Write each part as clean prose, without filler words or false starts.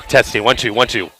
Testing. 1 2 1 2.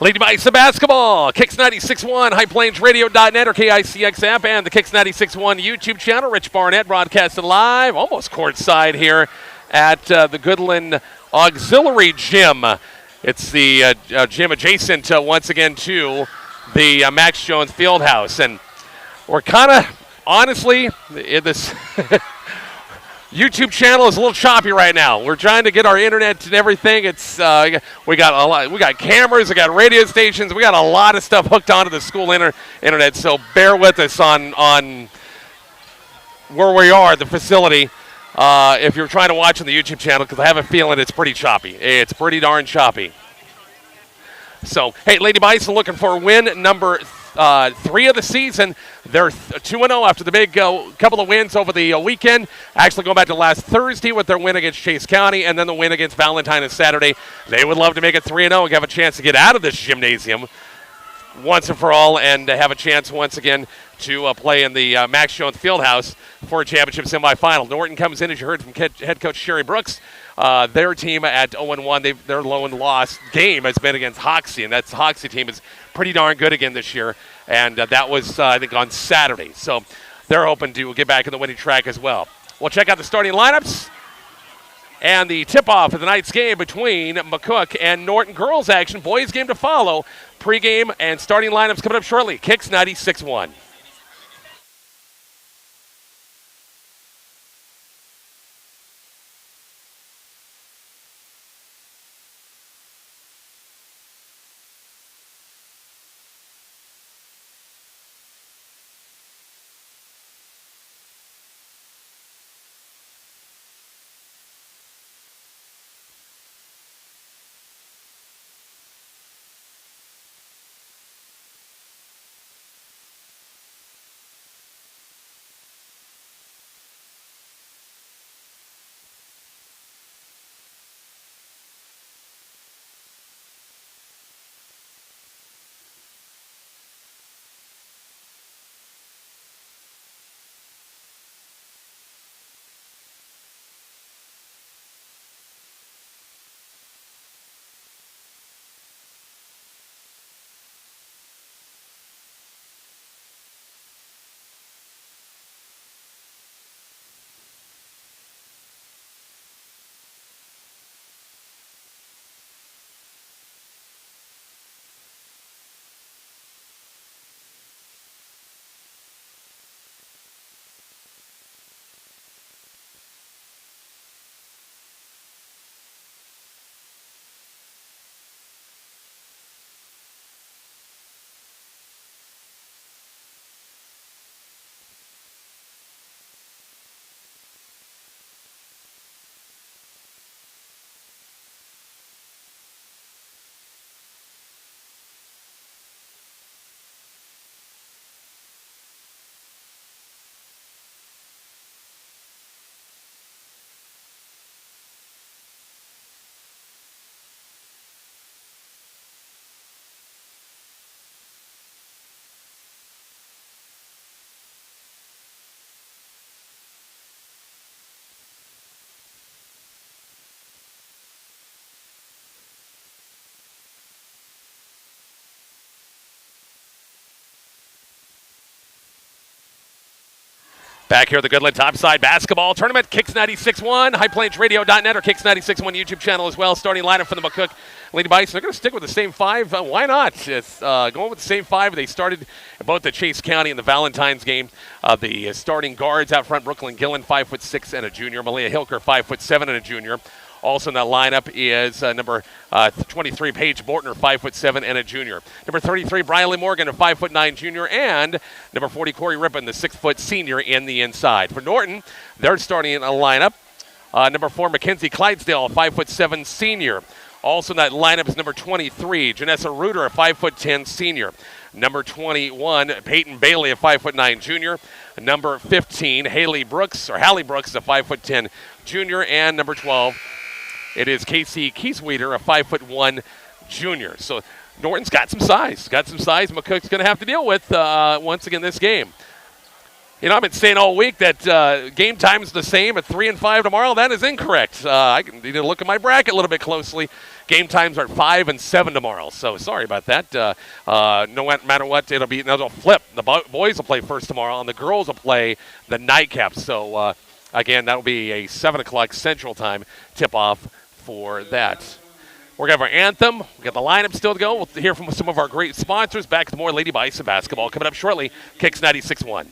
Lady Bison basketball, Kicks 96.1, HighPlainsRadio.net or KICX app, and the Kicks 96.1 YouTube channel. Rich Barnett broadcasting live, almost courtside here at the Goodland Auxiliary Gym. It's the gym adjacent once again to the Max Jones Fieldhouse. And we're kind of, honestly, this YouTube channel is a little choppy right now. We're trying to get our internet and everything. It's we got a lot. We got cameras. We got radio stations. We got a lot of stuff hooked onto the school internet. So bear with us on where we are, the facility. If you're trying to watch on the YouTube channel, because I have a feeling it's pretty choppy. It's pretty darn choppy. So hey, Lady Bison looking for win number 3 of the season. They're 2-0 after the big couple of wins over the weekend. Actually going back to last Thursday with their win against Chase County and then the win against Valentine on Saturday. They would love to make it 3-0 and have a chance to get out of this gymnasium once and for all and have a chance once again to play in the Max Jones Fieldhouse for a championship semifinal. Norton comes in, as you heard from head coach Sherry Brooks. Their team at 0-1, their lone loss game has been against Hoxie, and that's Hoxie team is pretty darn good again this year. And that was, I think, on Saturday. So they're hoping to get back in the winning track as well. We'll check out the starting lineups and the tip-off of the night's game between McCook and Norton. Girls action, boys game to follow. Pre-game and starting lineups coming up shortly. Kicks 96.1. Back here at the Goodland Topside Basketball Tournament, Kicks 96.1, HighPlainsRadio.net or Kicks 96.1 YouTube channel as well. Starting lineup for the McCook Lady Bison. They're going to stick with the same 5. Why not? It's going with the same 5. They started both the Chase County and the Valentine's game. The starting guards out front, Brooklyn Gillen, 5'6" and a junior. Malia Hilker, 5'7" and a junior. Also in that lineup is number 23, Paige Bortner, 5'7" and a junior. Number 33, Briley Morgan, a 5'9" junior. And number 40, Corey Rippon, the 6' senior in the inside. For Norton, they're starting in a lineup. Number 4, Mackenzie Clydesdale, a 5'7" senior. Also in that lineup is number 23, Janessa Reuter, a 5'10" senior. Number 21, Peyton Bailey, a 5'9" junior. Number 15, Hallie Brooks, a 5'10" junior. And number 12, it is Casey Kiesweeder, a 5'1" junior. So Norton's got some size. McCook's going to have to deal with once again this game. You know, I've been saying all week that game time is the same at 3 and 5 tomorrow. That is incorrect. I need to look at my bracket a little bit closely Game times are 5 and 7 tomorrow. So sorry about that. No matter what, it'll flip. The boys will play first tomorrow, and the girls will play the nightcap. So again, that'll be a 7 o'clock Central Time tip-off for that. We're going to have our anthem. We got the lineup still to go. We'll hear from some of our great sponsors. Back to more Lady Bison basketball coming up shortly. Kicks 96.1.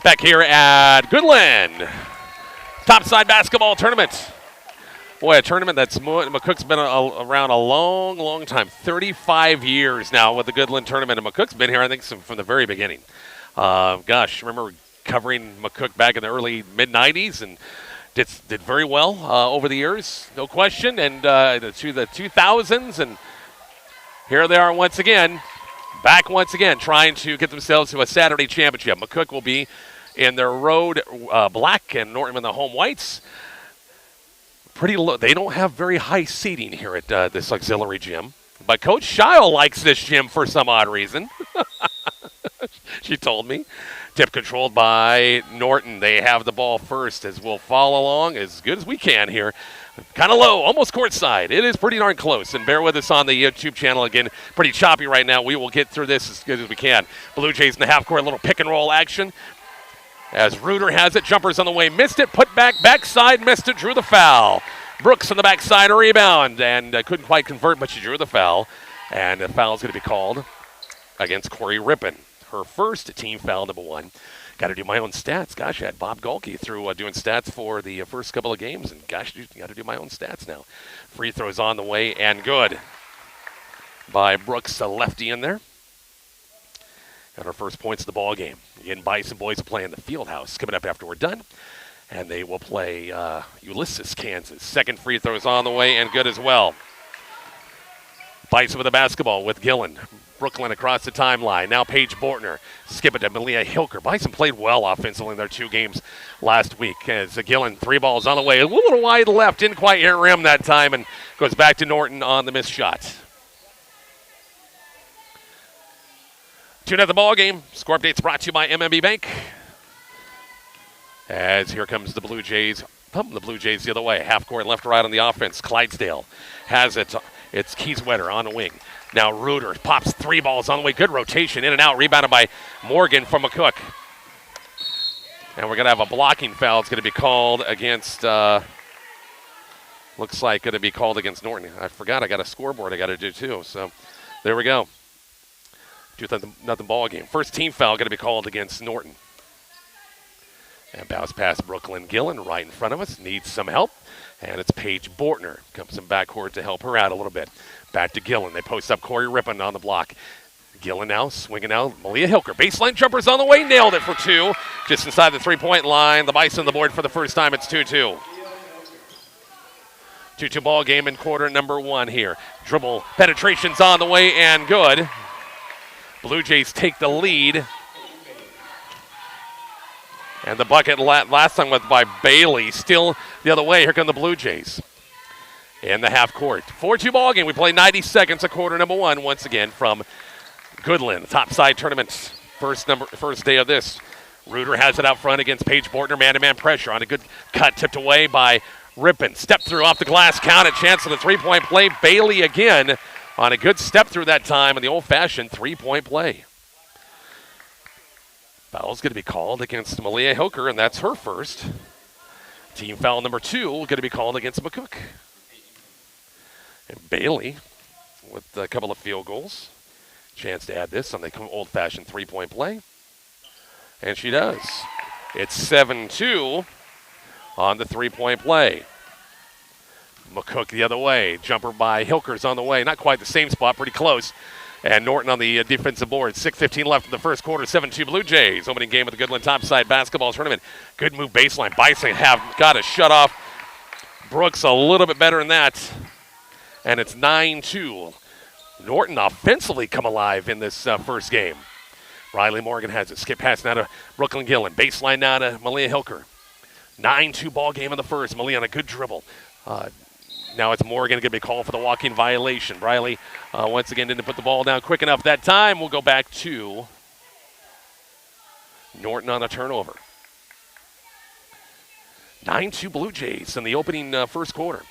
Back here at Goodland. Topside basketball tournament. Boy, a tournament that's McCook's been around a long, long time. 35 years now with the Goodland tournament. And McCook's been here, I think, from the very beginning. Remember covering McCook back in the early, mid-'90s and did very well over the years, no question. And to the 2000s, and here they are once again, back once again, trying to get themselves to a Saturday championship. McCook will be in their road black and Norton in the home whites. Pretty low. They don't have very high seating here at this auxiliary gym. But Coach Scheil likes this gym for some odd reason. She told me. Tip controlled by Norton. They have the ball first as we'll follow along as good as we can here. Kind of low, almost courtside. It is pretty darn close. And bear with us on the YouTube channel again. Pretty choppy right now. We will get through this as good as we can. Blue Jays in the half court, a little pick and roll action. As Reuter has it, jumpers on the way, missed it, put backside, missed it, drew the foul. Brooks on the backside, a rebound, and couldn't quite convert, but she drew the foul. And the foul is going to be called against Corey Rippon. Her first team foul, number 1. Got to do my own stats. Gosh, I had Bob Golke through doing stats for the first couple of games, and gosh, you got to do my own stats now. Free throws on the way, and good by Brooks, a lefty in there. Got our first points of the ball game. Again, Bison boys will play in the field house coming up after we're done. And they will play Ulysses, Kansas. Second free throw is on the way and good as well. Bison with the basketball with Gillen. Brooklyn across the timeline. Now Paige Bortner. Skip it to Malia Hilker. Bison played well offensively in their 2 games last week. As Gillen, 3 balls on the way. A little wide left. Didn't quite hit rim that time and goes back to Norton on the missed shot. 2-0 ball game. Score updates brought to you by MMB Bank. As here comes the Blue Jays. Pumping the Blue Jays the other way. Half court left to right on the offense. Clydesdale has it. It's Kieswetter on the wing. Now Reuter pops 3 balls on the way. Good rotation in and out. Rebounded by Morgan from McCook. And we're going to have a blocking foul. It's going to be called against, looks like going to be called against Norton. I forgot I got a scoreboard I got to do too. So there we go. 2-0 ball game. First team foul going to be called against Norton. And bounce past Brooklyn Gillen right in front of us. Needs some help. And it's Paige Bortner. Comes in backcourt to help her out a little bit. Back to Gillen. They post up Corey Rippon on the block. Gillen now swinging out. Malia Hilker. Baseline jumpers on the way. Nailed it for 2. Just inside the 3-point line. The Bison on the board for the first time. It's 2-2. 2-2 ball game in quarter number 1 here. Dribble penetrations on the way and good. Blue Jays take the lead. And the bucket last time was by Bailey. Still the other way. Here come the Blue Jays in the half court. 4-2 ball game. We play 90 seconds of quarter number 1 once again from Goodland. Topside tournament. First day of this. Reuter has it out front against Paige Bortner. Man-to-man pressure on a good cut. Tipped away by Rippon. Step through off the glass. Count. A chance for the 3-point play. Bailey again on a good step through that time in the old-fashioned 3-point play. Foul's going to be called against Malia Hilker, and that's her first. Team foul number 2 going to be called against McCook. And Bailey with a couple of field goals. Chance to add this on the old-fashioned 3-point play. And she does. It's 7-2 on the 3-point play. McCook the other way. Jumper by Hilker's on the way. Not quite the same spot, pretty close. And Norton on the defensive board. 6:15 left in the first quarter. 7-2 Blue Jays. Opening game of the Goodland Topside Basketball Tournament. Good move baseline. Bison have got to shut off Brooks a little bit better than that. And it's 9-2. Norton offensively come alive in this first game. Riley Morgan has it. Skip pass now to Brooklyn Gillen. Baseline now to Malia Hilker. 9-2 ball game in the first. Malia on a good dribble. Now it's Morgan going to be called for the walking violation. Riley once again didn't put the ball down quick enough that time. We'll go back to Norton on a turnover. 9-2 Blue Jays in the opening first quarter.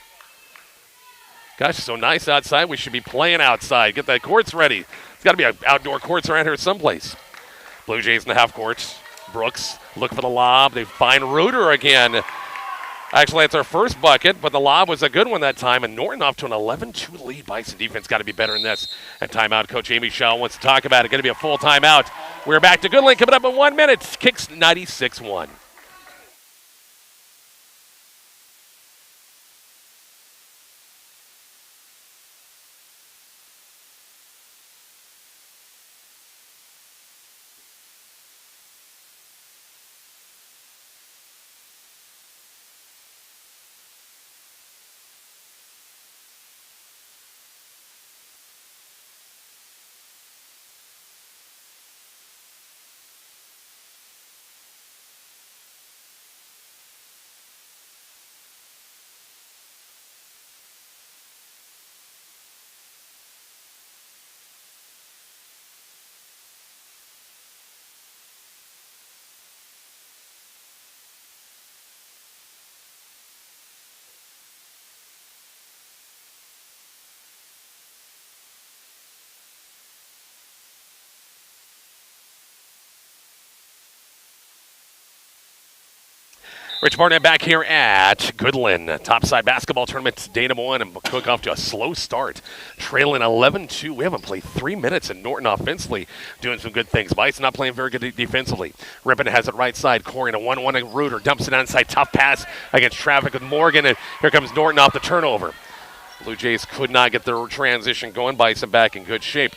Gosh, so nice outside. We should be playing outside. Get the courts ready. It's got to be outdoor courts around here someplace. Blue Jays in the half court. Brooks look for the lob. They find Reuter again. Actually, it's our first bucket, but the lob was a good one that time, and Norton off to an 11-2 lead. Bison defense got to be better than this. And timeout, Coach Amy Shaw wants to talk about it. Going to be a full timeout. We're back to Goodland coming up in 1 minute. Kicks 96-1. Rich Barnett back here at Goodland. Topside basketball tournament, day number 1, and McCook off to a slow start. Trailing 11-2. We haven't played 3 minutes, and Norton offensively doing some good things. Bison not playing very good defensively. Rippon has it right side. Corey in a 1-1 Reuter. Dumps it outside. Tough pass against traffic with Morgan, and here comes Norton off the turnover. Blue Jays could not get their transition going. Bison back in good shape.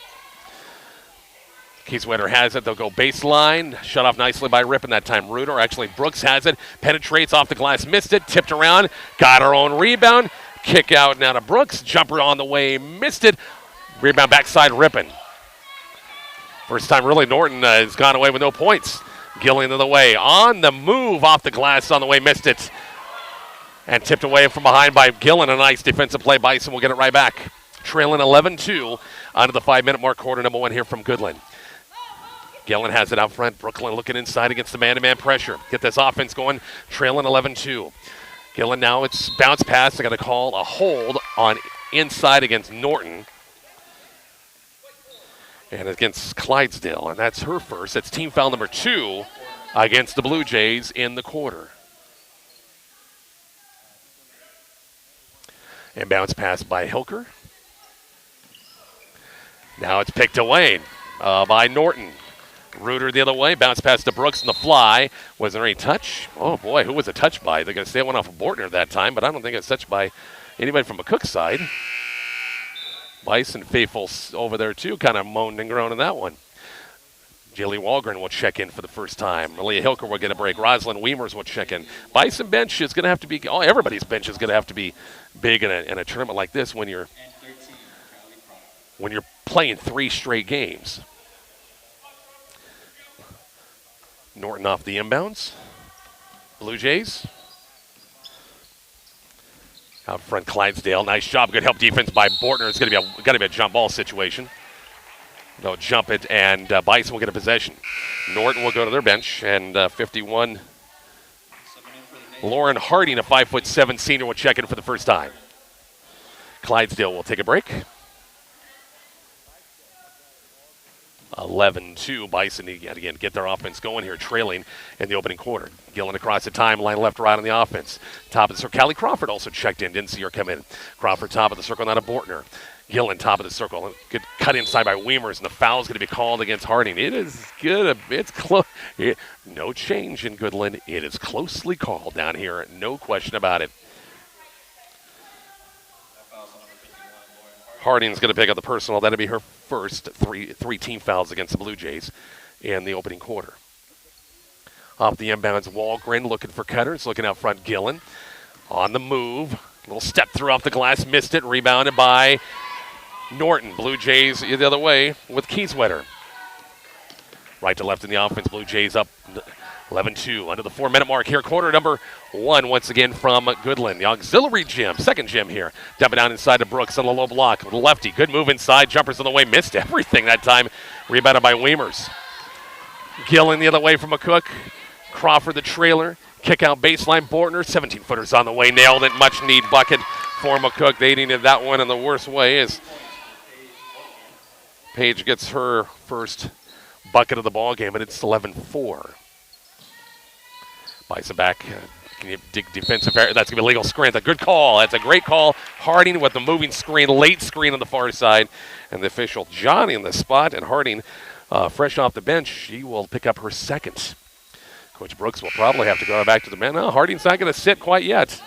Keyswetter has it. They'll go baseline. Shut off nicely by Rippon that time. Reuter, actually Brooks has it. Penetrates off the glass. Missed it. Tipped around. Got her own rebound. Kick out now to Brooks. Jumper on the way. Missed it. Rebound backside Rippon. First time really Norton has gone away with no points. Gillen in the way. On the move off the glass on the way. Missed it. And tipped away from behind by Gillen. A nice defensive play. Bison will get it right back. Trailing 11-2 onto the 5-minute mark. Quarter number 1 here from Goodland. Gillen has it out front. Brooklyn looking inside against the man-to-man pressure. Get this offense going. Trailing 11-2. Gillen now, it's bounce pass. They're going to call a hold on inside against Norton. And against Clydesdale. And that's her first. That's team foul number 2 against the Blue Jays in the quarter. And bounce pass by Hilker. Now it's picked away by Norton. Reuter the other way, bounce pass to Brooks in the fly. Was there any touch? Oh boy, who was it touched by? They're going to say it went off of Bortner that time, but I don't think it's touched by anybody from McCook's side. Bison faithful over there too, kind of moaned and groaned in that one. Jilly Walgren will check in for the first time. Malia Hilker will get a break. Rosalind Weimers will check in. Bison bench is going to have to be, everybody's bench is going to have to be big in a tournament like this when you're playing 3 straight games. Norton off the inbounds. Blue Jays. Out front, Clydesdale. Nice job. Good help defense by Bortner. It's got to be a jump ball situation. They'll jump it, and Bison will get a possession. Norton will go to their bench, and 51. Lauren Harding, a 5'7" senior, will check in for the first time. Clydesdale will take a break. 11-2. Bison, again, get their offense going here, trailing in the opening quarter. Gillen across the timeline, left, right on the offense. Top of the circle. Callie Crawford also checked in. Didn't see her come in. Crawford top of the circle, not a Bortner. Gillen top of the circle. Good cut inside by Weimers, and the foul's going to be called against Harding. It is good. It's close. No change in Goodland. It is closely called down here. No question about it. Harding's going to pick up the personal. That'll be her first three team fouls against the Blue Jays in the opening quarter. Off the inbounds, Walgren looking for cutters. Looking out front, Gillen. On the move. Little step through off the glass. Missed it. Rebounded by Norton. Blue Jays the other way with Keyswetter. Right to left in the offense. Blue Jays up 11-2 under the 4-minute mark here. Quarter number 1 once again from Goodland. The auxiliary gym, second gym here. Dump it down inside to Brooks on the low block. With a lefty. Good move inside. Jumpers on the way. Missed everything that time. Rebounded by Weimers. Gillen the other way from McCook. Crawford the trailer. Kick out baseline. Bortner. 17-footers on the way. Nailed it. Much need bucket for McCook. They needed that one in the worst way as Paige gets her first bucket of the ball game, but it's 11-4. Bison back. Can you dig defensive area? That's going to be a legal screen. That's a good call. That's a great call. Harding with the moving screen, late screen on the far side. And the official, Johnny, in the spot. And Harding, fresh off the bench, she will pick up her second. Coach Brooks will probably have to go back to the man. No, Harding's not going to sit quite yet.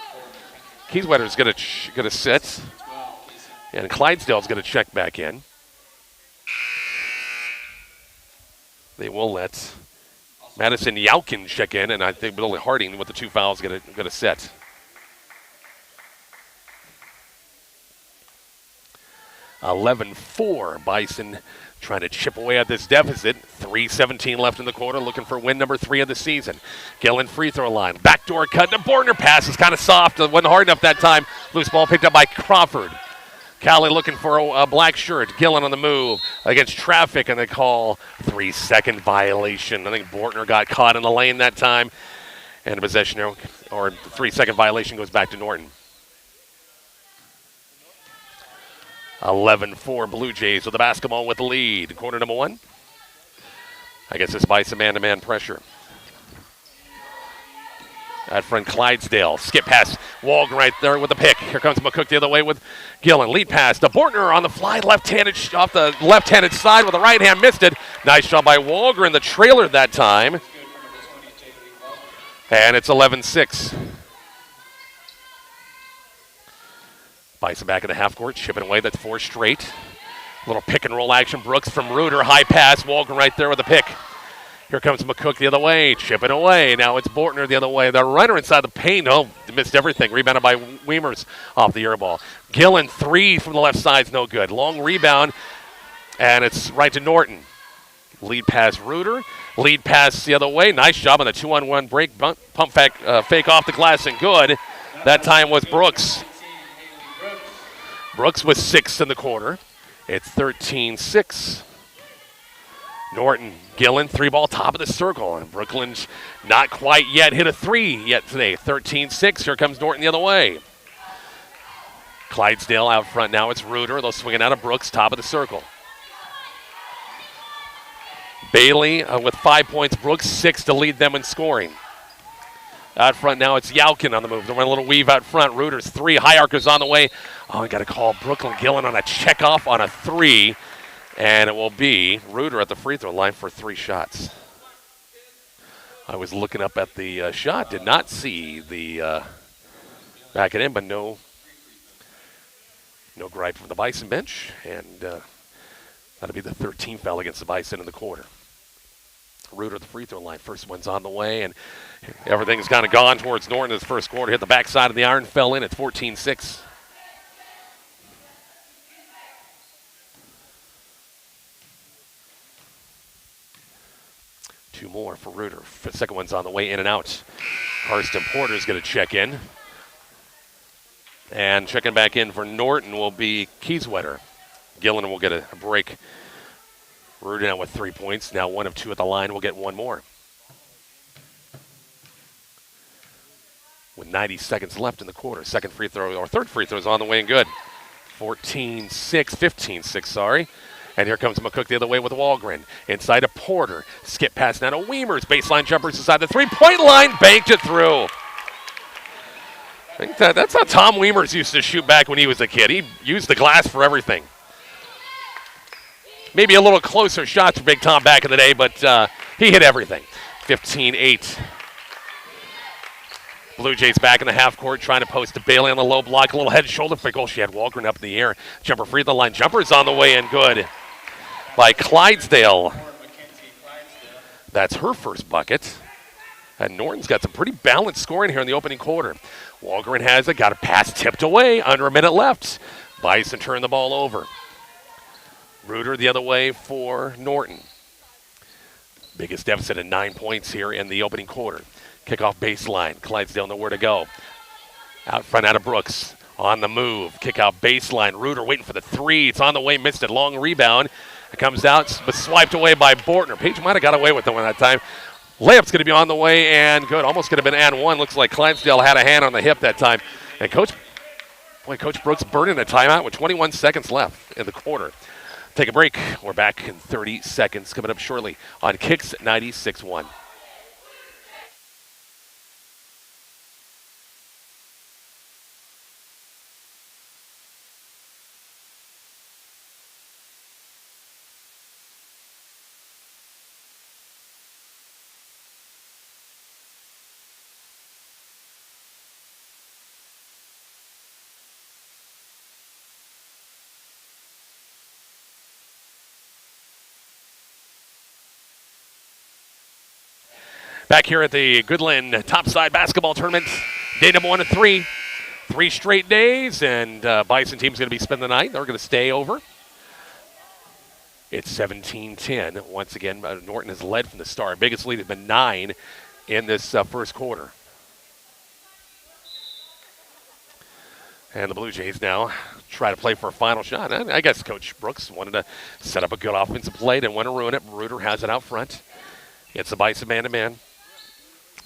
Keyswetter's going to sit. And Clydesdale's going to check back in. They will let Madison Yaukin check in, and I think Billy Harding with the 2 fouls going to set. (11-4). Bison trying to chip away at this deficit. 3:17 left in the quarter, looking for win number 3 of the season. Gillen free throw line. Backdoor cut to Bortner. Pass is kind of soft. It wasn't hard enough that time. Loose ball picked up by Crawford. Callie looking for a black shirt. Gillen on the move against traffic, and they call 3-second violation. I think Bortner got caught in the lane that time. And a possession or 3-second violation goes back to Norton. 11-4 Blue Jays with the basketball with the lead. Quarter number 1. I guess it's Bison man-to-man pressure. Out front, Clydesdale. Skip pass. Walg right there with the pick. Here comes McCook the other way with Gillen. Lead pass to Bortner on the fly. Left-handed off the left-handed side with the right hand. Missed it. Nice job by Walger in the trailer that time. And it's 11-6. Bison back in the half court. Chipping away. That's 4 straight. Little pick and roll action. Brooks from Reuter. High pass. Walger right there with the pick. Here comes McCook the other way, chipping away. Now it's Bortner the other way. The runner inside the paint. Oh, missed everything. Rebounded by Weimers off the air ball. Gillen, 3 from the left side's no good. Long rebound, and it's right to Norton. Lead pass Reuter. Lead pass the other way. Nice job on the 2-on-1 break. Pump fake off the glass and good. That time was Brooks. Brooks with 6 in the quarter. It's 13-6. Norton, Gillen, 3-ball top of the circle. And Brooklyn's not quite yet hit a 3 yet today. 13-6. Here comes Norton the other way. Clydesdale out front now. It's Reuter. They'll swing it out of Brooks, top of the circle. Bailey with 5 points. Brooks 6 to lead them in scoring. Out front now, it's Yalkin on the move. They'll run a little weave out front. Reuter's 3. High arcers on the way. Oh, I got to call Brooklyn. Gillen on a check off on a 3. And it will be Reuter at the free throw line for 3 shots. I was looking up at the shot, did not see the back it in, but no gripe from the Bison bench. And that'll be the 13th foul against the Bison in the quarter. Reuter at the free throw line. First one's on the way, and everything's kind of gone towards Norton in this first quarter. Hit the backside of the iron, fell in at 14-6. Two more for Reuter. The second one's on the way, in and out. Karsten Porter's going to check in. And checking back in for Norton will be Kieswetter. Gillen will get a break. Reuter now with 3 points. Now 1 of 2 at the line. We'll get one more. With 90 seconds left in the quarter. Second free throw, or third free throw is on the way and good. 15-6, sorry. And here comes McCook the other way with Walgren. Inside to Porter. Skip pass now to Weimers. Baseline jumpers inside the 3-point line. Banked it through. I think that's how Tom Weimers used to shoot back when he was a kid. He used the glass for everything. Maybe a little closer shots for Big Tom back in the day, but he hit everything. 15-8. Blue Jays back in the half court, trying to post to Bailey on the low block. A little head and shoulder fake. Oh, she had Walgren up in the air. Jumper free throw line. Jumper's on the way and good by Clydesdale. That's her first bucket. And Norton's got some pretty balanced scoring here in the opening quarter. Walgren has it. Got a pass tipped away. Under a minute left. Bison turned the ball over. Reuter the other way for Norton. Biggest deficit of 9 points here in the opening quarter. Kickoff baseline. Clydesdale nowhere to go. Out front out of Brooks. On the move. Kick out baseline. Reuter waiting for the 3. It's on the way. Missed it. Long rebound. It comes out, but swiped away by Bortner. Page might have got away with the one that time. Layup's going to be on the way and good. Almost could have been and one. Looks like Clydesdale had a hand on the hip that time. And Coach Brooks burning a timeout with 21 seconds left in the quarter. Take a break. We're back in 30 seconds. Coming up shortly on Kicks 96.1. Back here at the Goodland Topside Basketball Tournament, day number 1 of 3. 3 straight days, and Bison team's going to be spending the night. They're going to stay over. It's 17-10. Once again, Norton has led from the start. Biggest lead has been 9 in this first quarter. And the Blue Jays now try to play for a final shot. I guess Coach Brooks wanted to set up a good offensive play. Didn't want to ruin it. Reuter has it out front. It's the Bison man-to-man.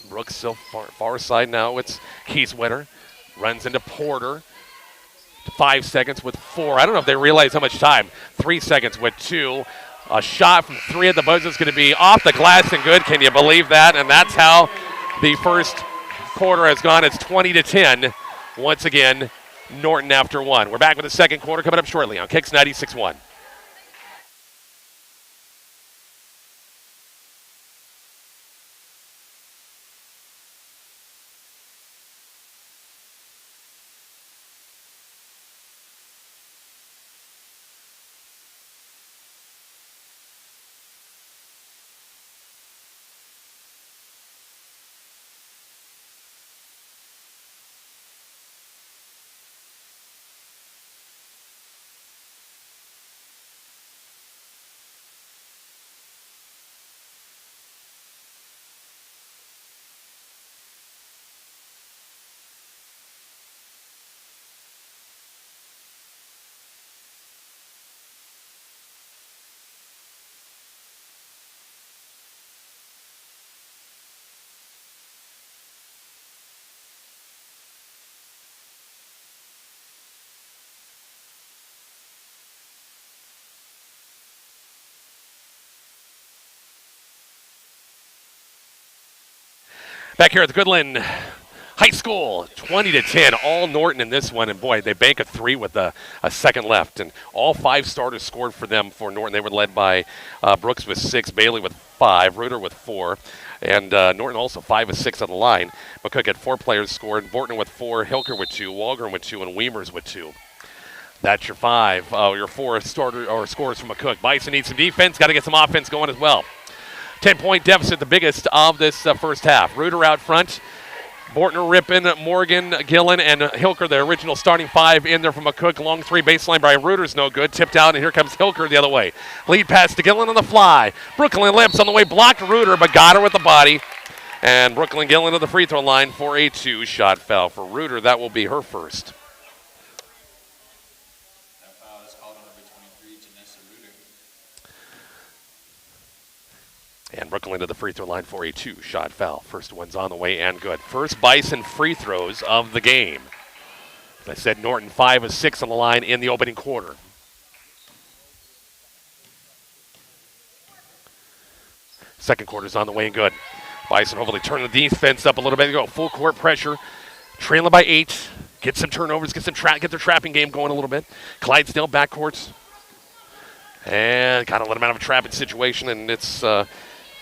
Brooks still far side now. It's Kieswetter. Runs into Porter. 5 seconds with 4. I don't know if they realize how much time. 3 seconds with 2. A shot from 3 at the buzzer is going to be off the glass and good. Can you believe that? And that's how the first quarter has gone. It's 20-10. Once again, Norton after one. We're back with the second quarter coming up shortly on Kicks 96.1. Back here at the Goodland High School, 20-10, all Norton in this one. And, boy, they bank a three with a second left. And all five starters scored for them for Norton. They were led by Brooks with 6, Bailey with 5, Reuter with 4. And Norton also 5 of 6 on the line. McCook had 4 players scored. Borton with 4, Hilker with 2, Walgren with 2, and Weimer's with 2. That's your 5, your 4 starter or scores from McCook. Bison needs some defense. Got to get some offense going as well. 10-point deficit, the biggest of this first half. Reuter out front. Bortner, Rippin, Morgan, Gillen, and Hilker, the original starting 5 in there from McCook. Long 3 baseline by Reuter's no good. Tipped out, and here comes Hilker the other way. Lead pass to Gillen on the fly. Brooklyn Lips on the way, blocked Reuter, but got her with the body. And Brooklyn Gillen to the free throw line for a 2-shot foul. For Reuter, that will be her first. And Brooklyn to the free throw line for a 2-shot foul. First one's on the way and good. First Bison free throws of the game. As I said, Norton 5 of 6 on the line in the opening quarter. Second quarter's on the way and good. Bison hopefully turn the defense up a little bit. They go full court pressure. Trailing by 8. Get some turnovers, get their trapping game going a little bit. Clydesdale backcourts. And kind of let them out of a trapping situation, and it's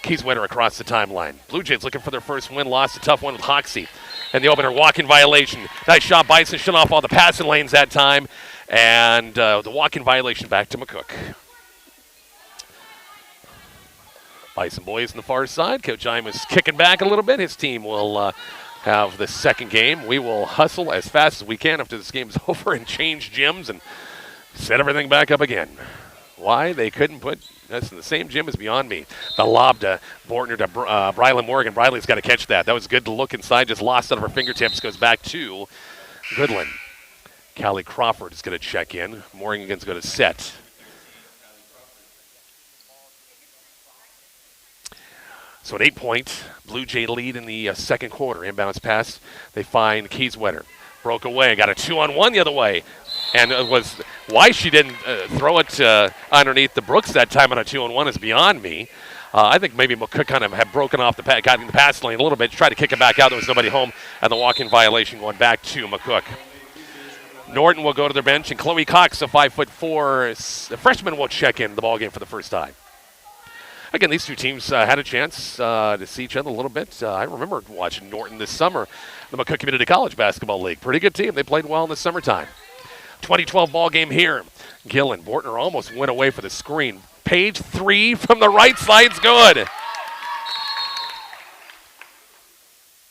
Kieswetter across the timeline. Blue Jays looking for their first win, lost a tough one with Hoxie. And the opener, walk-in violation. Nice shot, Bison shut off all the passing lanes that time. And the walk-in violation back to McCook. Bison boys on the far side. Coach Imus kicking back a little bit. His team will have the second game. We will hustle as fast as we can after this game is over and change gyms and set everything back up again. Why they couldn't put us in the same gym is beyond me. The lob to Bortner to Brylan Morgan. Briley's got to catch that. That was good to look inside, just lost out of her fingertips. Goes back to Goodland. Callie Crawford is going to check in. Morgan's going to set. So an 8-point Blue Jay lead in the second quarter. Inbounds pass. They find Kieswetter. Broke away. Got a 2-on-1 the other way. And it was why she didn't throw it underneath the Brooks that time on a 2-on-1 is beyond me. I think maybe McCook kind of had broken off got in the pass lane a little bit, tried to kick it back out. There was nobody home, and the walk-in violation going back to McCook. Norton will go to their bench, and Chloe Cox, a 5'4" freshman, will check in the ballgame for the first time. Again, these two teams had a chance to see each other a little bit. I remember watching Norton this summer, the McCook Community College Basketball League. Pretty good team. They played well in the summertime. 2012 ball game here. Gillen, Bortner almost went away for the screen. Page 3 from the right side's good.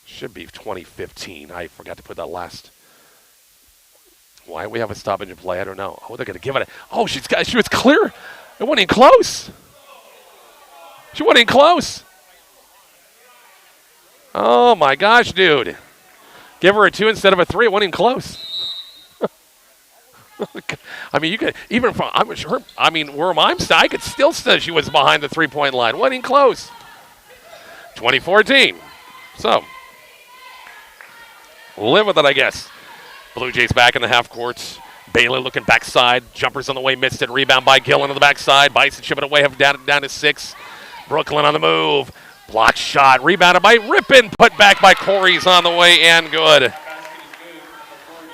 Should be 2015. I forgot to put that last. Why we have a stoppage in play, I don't know. Oh, they're going to give it. She was clear. It wasn't even close. She wasn't even close. Oh, my gosh, dude. Give her a 2 instead of a 3. It wasn't even close. I mean, you could, even from, I'm sure, I mean, where I'm I could still say she was behind the 3-point line. Wasn't even close. 2014. So, live with it, I guess. Blue Jays back in the half court. Bailey looking backside. Jumpers on the way, missed it. Rebound by Gillen on the backside. Bison shipping away, down to 6. Brooklyn on the move. Block shot, rebounded by Rippin, put back by Corey's on the way, and good.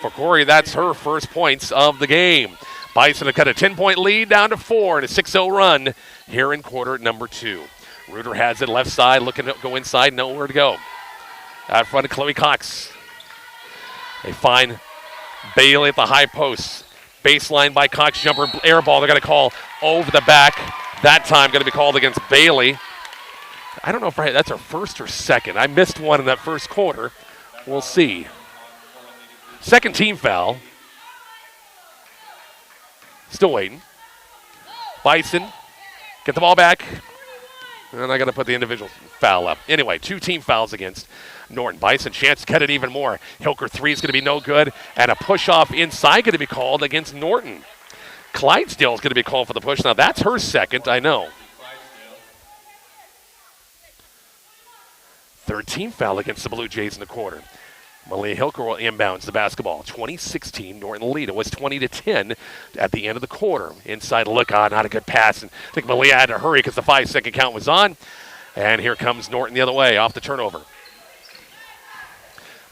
For Corey, that's her first points of the game. Bison have cut a 10-point lead down to 4 and a 6-0 run here in quarter number 2. Reuter has it left side, looking to go inside, nowhere to go. Out front of Chloe Cox. They find Bailey at the high post. Baseline by Cox, jumper, air ball. They're going to call over the back. That time going to be called against Bailey. I don't know if that's her first or second. I missed one in that first quarter. We'll see. Second team foul. Still waiting. Bison, get the ball back. And I got to put the individual foul up. Anyway, 2 team fouls against Norton. Bison, chance to cut it even more. Hilker 3 is going to be no good. And a push-off inside going to be called against Norton. Clydesdale is going to be called for the push. Now, that's her second, I know. Third team foul against the Blue Jays in the quarter. Malia Hilker will inbounds the basketball. 20-16, Norton lead. It was 20-10 at the end of the quarter. Inside look on, not a good pass. And I think Malia had to hurry because the 5-second count was on. And here comes Norton the other way off the turnover.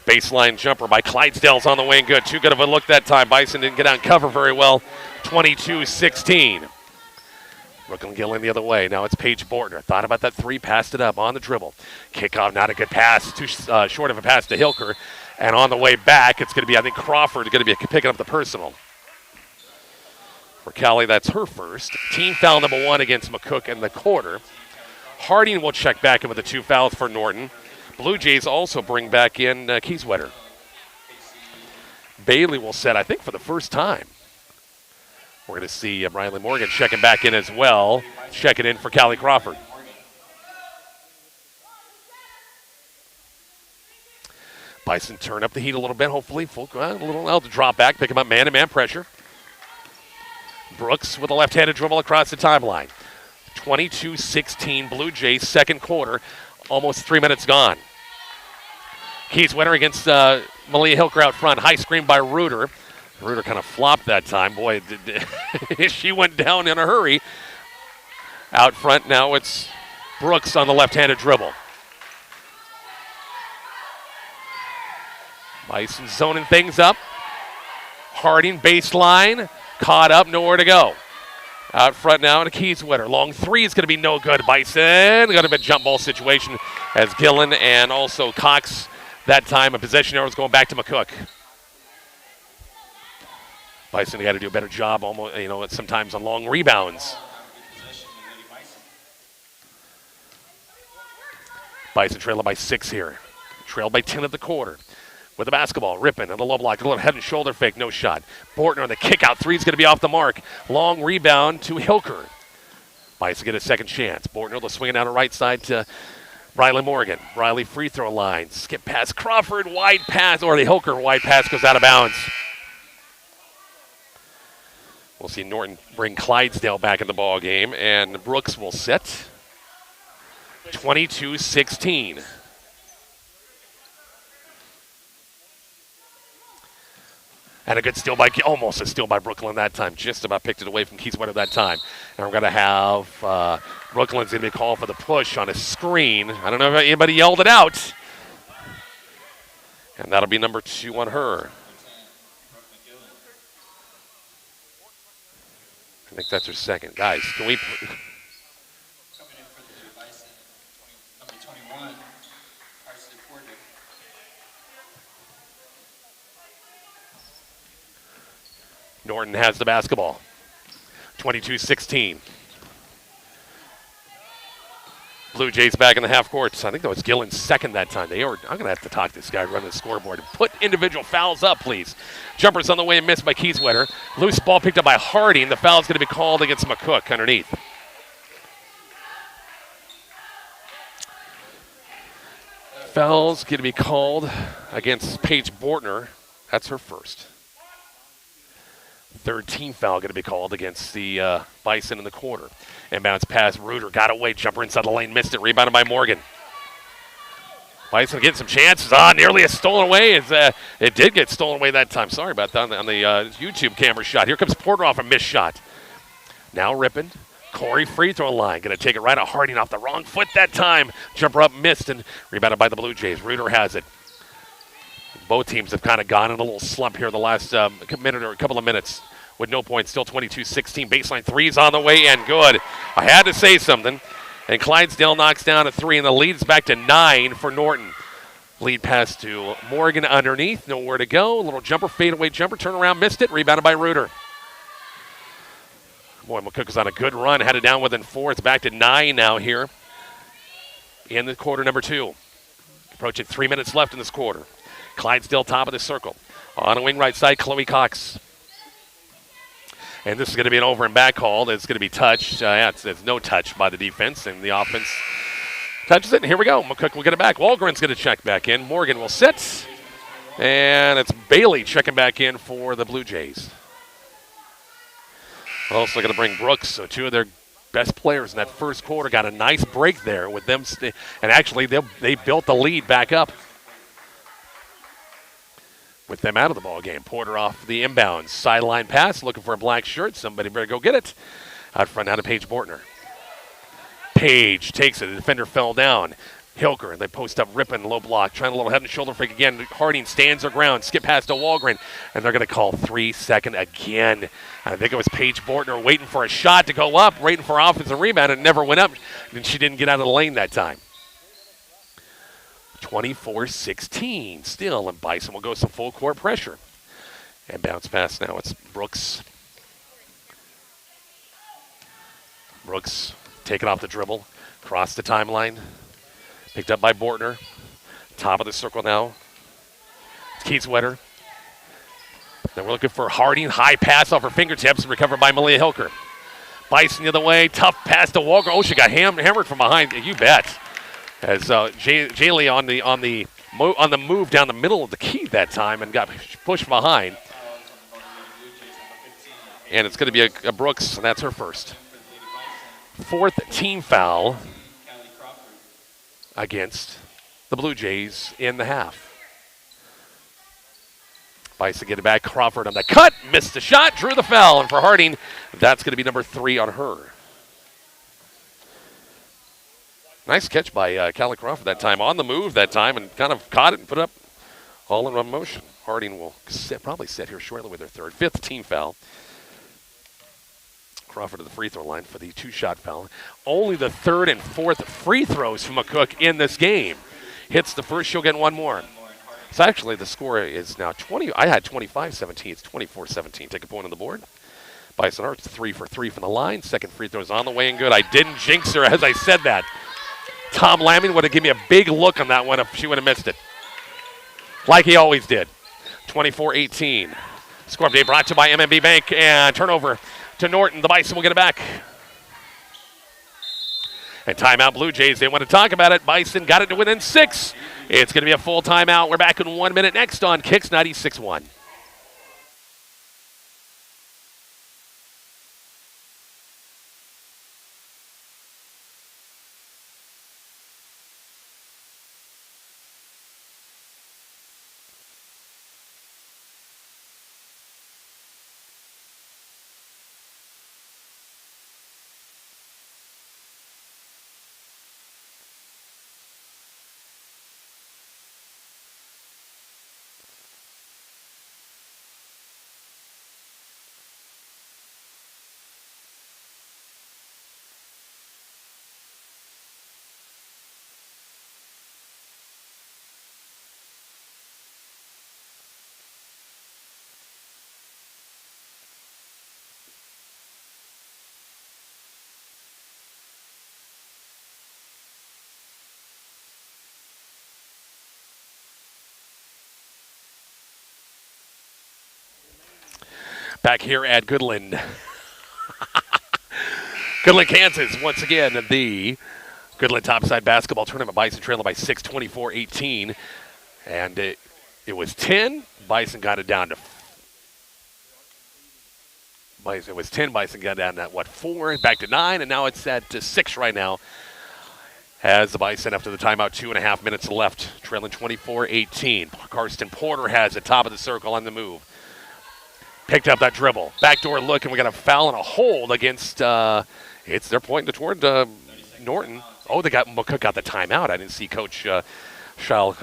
Baseline jumper by Clydesdale's on the way and good. Too good of a look that time. Bison didn't get on cover very well. 22-16. Brooklyn Gillen the other way. Now it's Paige Bortner. Thought about that 3, passed it up on the dribble. Kickoff, not a good pass. Too short of a pass to Hilker. And on the way back, it's going to be, I think, Crawford going to be picking up the personal. For Callie, that's her first. Team foul number 1 against McCook in the quarter. Harding will check back in with the 2 fouls for Norton. Blue Jays also bring back in Kieswetter. Bailey will set, I think, for the first time. We're going to see Riley Morgan checking back in as well. Checking in for Callie Crawford. Bison turn up the heat a little bit, hopefully. A little drop back, pick him up man-to-man pressure. Brooks with a left-handed dribble across the timeline. 22-16 Blue Jays, second quarter. Almost 3 minutes gone. Kieswetter against Malia Hilker out front. High screen by Reuter. Reuter kind of flopped that time. Boy, she went down in a hurry. Out front now it's Brooks on the left-handed dribble. Bison zoning things up. Harding baseline. Caught up, nowhere to go. Out front now to Kieswetter. Long 3 is going to be no good. Bison got a bit jump ball situation as Gillen and also Cox that time. A possession arrow is going back to McCook. Bison got to do a better job, almost, sometimes on long rebounds. Bison trailing by 6 here. Trailed by 10 at the quarter. With the basketball, Rippin on the low block, a little head and shoulder fake, no shot. Bortner on the kick out, 3 is going to be off the mark. Long rebound to Hilker. Bison get a second chance. Bortner will swing it down the right side to Riley Morgan. Riley free throw line. Skip past Crawford, wide pass, or the Hilker wide pass goes out of bounds. We'll see Norton bring Clydesdale back in the ball game, and Brooks will sit. 22-16. And a good steal almost a steal by Brooklyn that time. Just about picked it away from Kieswetter that time. And we're going to have Brooklyn's going to be called for the push on a screen. I don't know if anybody yelled it out. And that'll be number 2 on her. I think that's her second. Guys, can we... Coming in for the Bison, number 21, Carson Porter. Norton has the basketball. 22-16. Blue Jays back in the half court. I think that was Gillen's second that time. I'm going to have to talk to this guy running the scoreboard and put individual fouls up, please. Jumpers on the way and missed by Kieswetter. Loose ball picked up by Harding. The foul is going to be called against McCook underneath. Foul's going to be called against Paige Bortner. That's her first. Third team foul going to be called against the Bison in the quarter. Inbounds pass, Reuter got away, jumper inside the lane, missed it, rebounded by Morgan. Bison getting some chances. Nearly a stolen away. It did get stolen away that time. Sorry about that on the YouTube camera shot. Here comes Porter off a missed shot. Now Rippin, Corey free throw line. Going to take it right at Harding off the wrong foot that time. Jumper up, missed, and rebounded by the Blue Jays. Reuter has it. Both teams have kind of gone in a little slump here the last minute or a couple of minutes with no points. Still 22-16. Baseline threes on the way and good. I had to say something. And Clydesdale knocks down a three, and the lead's back to 9 for Norton. Lead pass to Morgan underneath. Nowhere to go. A little jumper, fadeaway jumper. Turnaround, missed it. Rebounded by Reuter. Boy, McCook is on a good run. Had it down within 4. It's back to 9 now here in the quarter number 2. Approaching 3 minutes left in this quarter. Clydesdale top of the circle. On the wing right side, Chloe Cox. And this is going to be an over and back call. It's going to be touched. It's no touch by the defense, and the offense touches it. And here we go. McCook will get it back. Walgren's going to check back in. Morgan will sit. And it's Bailey checking back in for the Blue Jays. Also going to bring Brooks. So 2 of their best players in that first quarter got a nice break there with them. And actually, they built the lead back up with them out of the ball game. Porter off the inbounds. Sideline pass, looking for a black shirt. Somebody better go get it. Out front, out of Paige Bortner. Page takes it. The defender fell down. Hilker, and they post up, ripping, low block, trying a little head and shoulder fake again. Harding stands their ground, skip past to Walgren, and they're going to call 3-second again. I think it was Paige Bortner waiting for a shot to go up, waiting for offensive rebound, and never went up, and she didn't get out of the lane that time. 24-16 still, and Bison will go some full court pressure. And bounce pass now, it's Brooks. Brooks taking off the dribble, cross the timeline. Picked up by Bortner. Top of the circle now. Kieswetter. Then we're looking for Harding. High pass off her fingertips, recovered by Malia Hilker. Bison the other way. Tough pass to Walker. Oh, she got hammered from behind. You bet. As Jaylee on the move down the middle of the key that time and got pushed behind. And it's going to be a Brooks, and that's her first. 4th team foul against the Blue Jays in the half. Bison get it back. Crawford on the cut. Missed the shot. Drew the foul. And for Harding, that's going to be number 3 on her. Nice catch by Callie Crawford that time. On the move that time and kind of caught it and put it up all in one motion. Harding will probably sit here shortly with her 3rd. 5th team foul. Crawford to the free throw line for the 2-shot foul. Only the 3rd and 4th free throws from McCook in this game. Hits the first, she'll get 1 more. So actually the score is now 20. I had 25-17. It's 24-17. Take a point on the board. Bison Arts 3 for 3 from the line. 2nd free throw is on the way and good. I didn't jinx her as I said that. Tom Lamming would have given me a big look on that one if she would have missed it. Like he always did. 24-18. Score update brought to you by MMB Bank. And turnover to Norton. The Bison will get it back. And timeout Blue Jays. They want to talk about it. Bison got it to within 6. It's going to be a full timeout. We're back in 1 minute next on Kicks 96.1. Back here at Goodland. Goodland, Kansas, once again, the Goodland Topside Basketball Tournament. Bison trailing by 6, 24-18. And it was 10. Bison got it down to Bison. It was 10. Bison got down to, 4? Back to 9, and now it's at 6 right now. As the Bison, after the timeout, 2.5 minutes left, trailing 24-18. Karsten Porter has it, top of the circle on the move. Picked up that dribble. Backdoor look, and we got a foul and a hold against They're pointing toward Norton. Oh, McCook got the timeout. I didn't see Coach Schall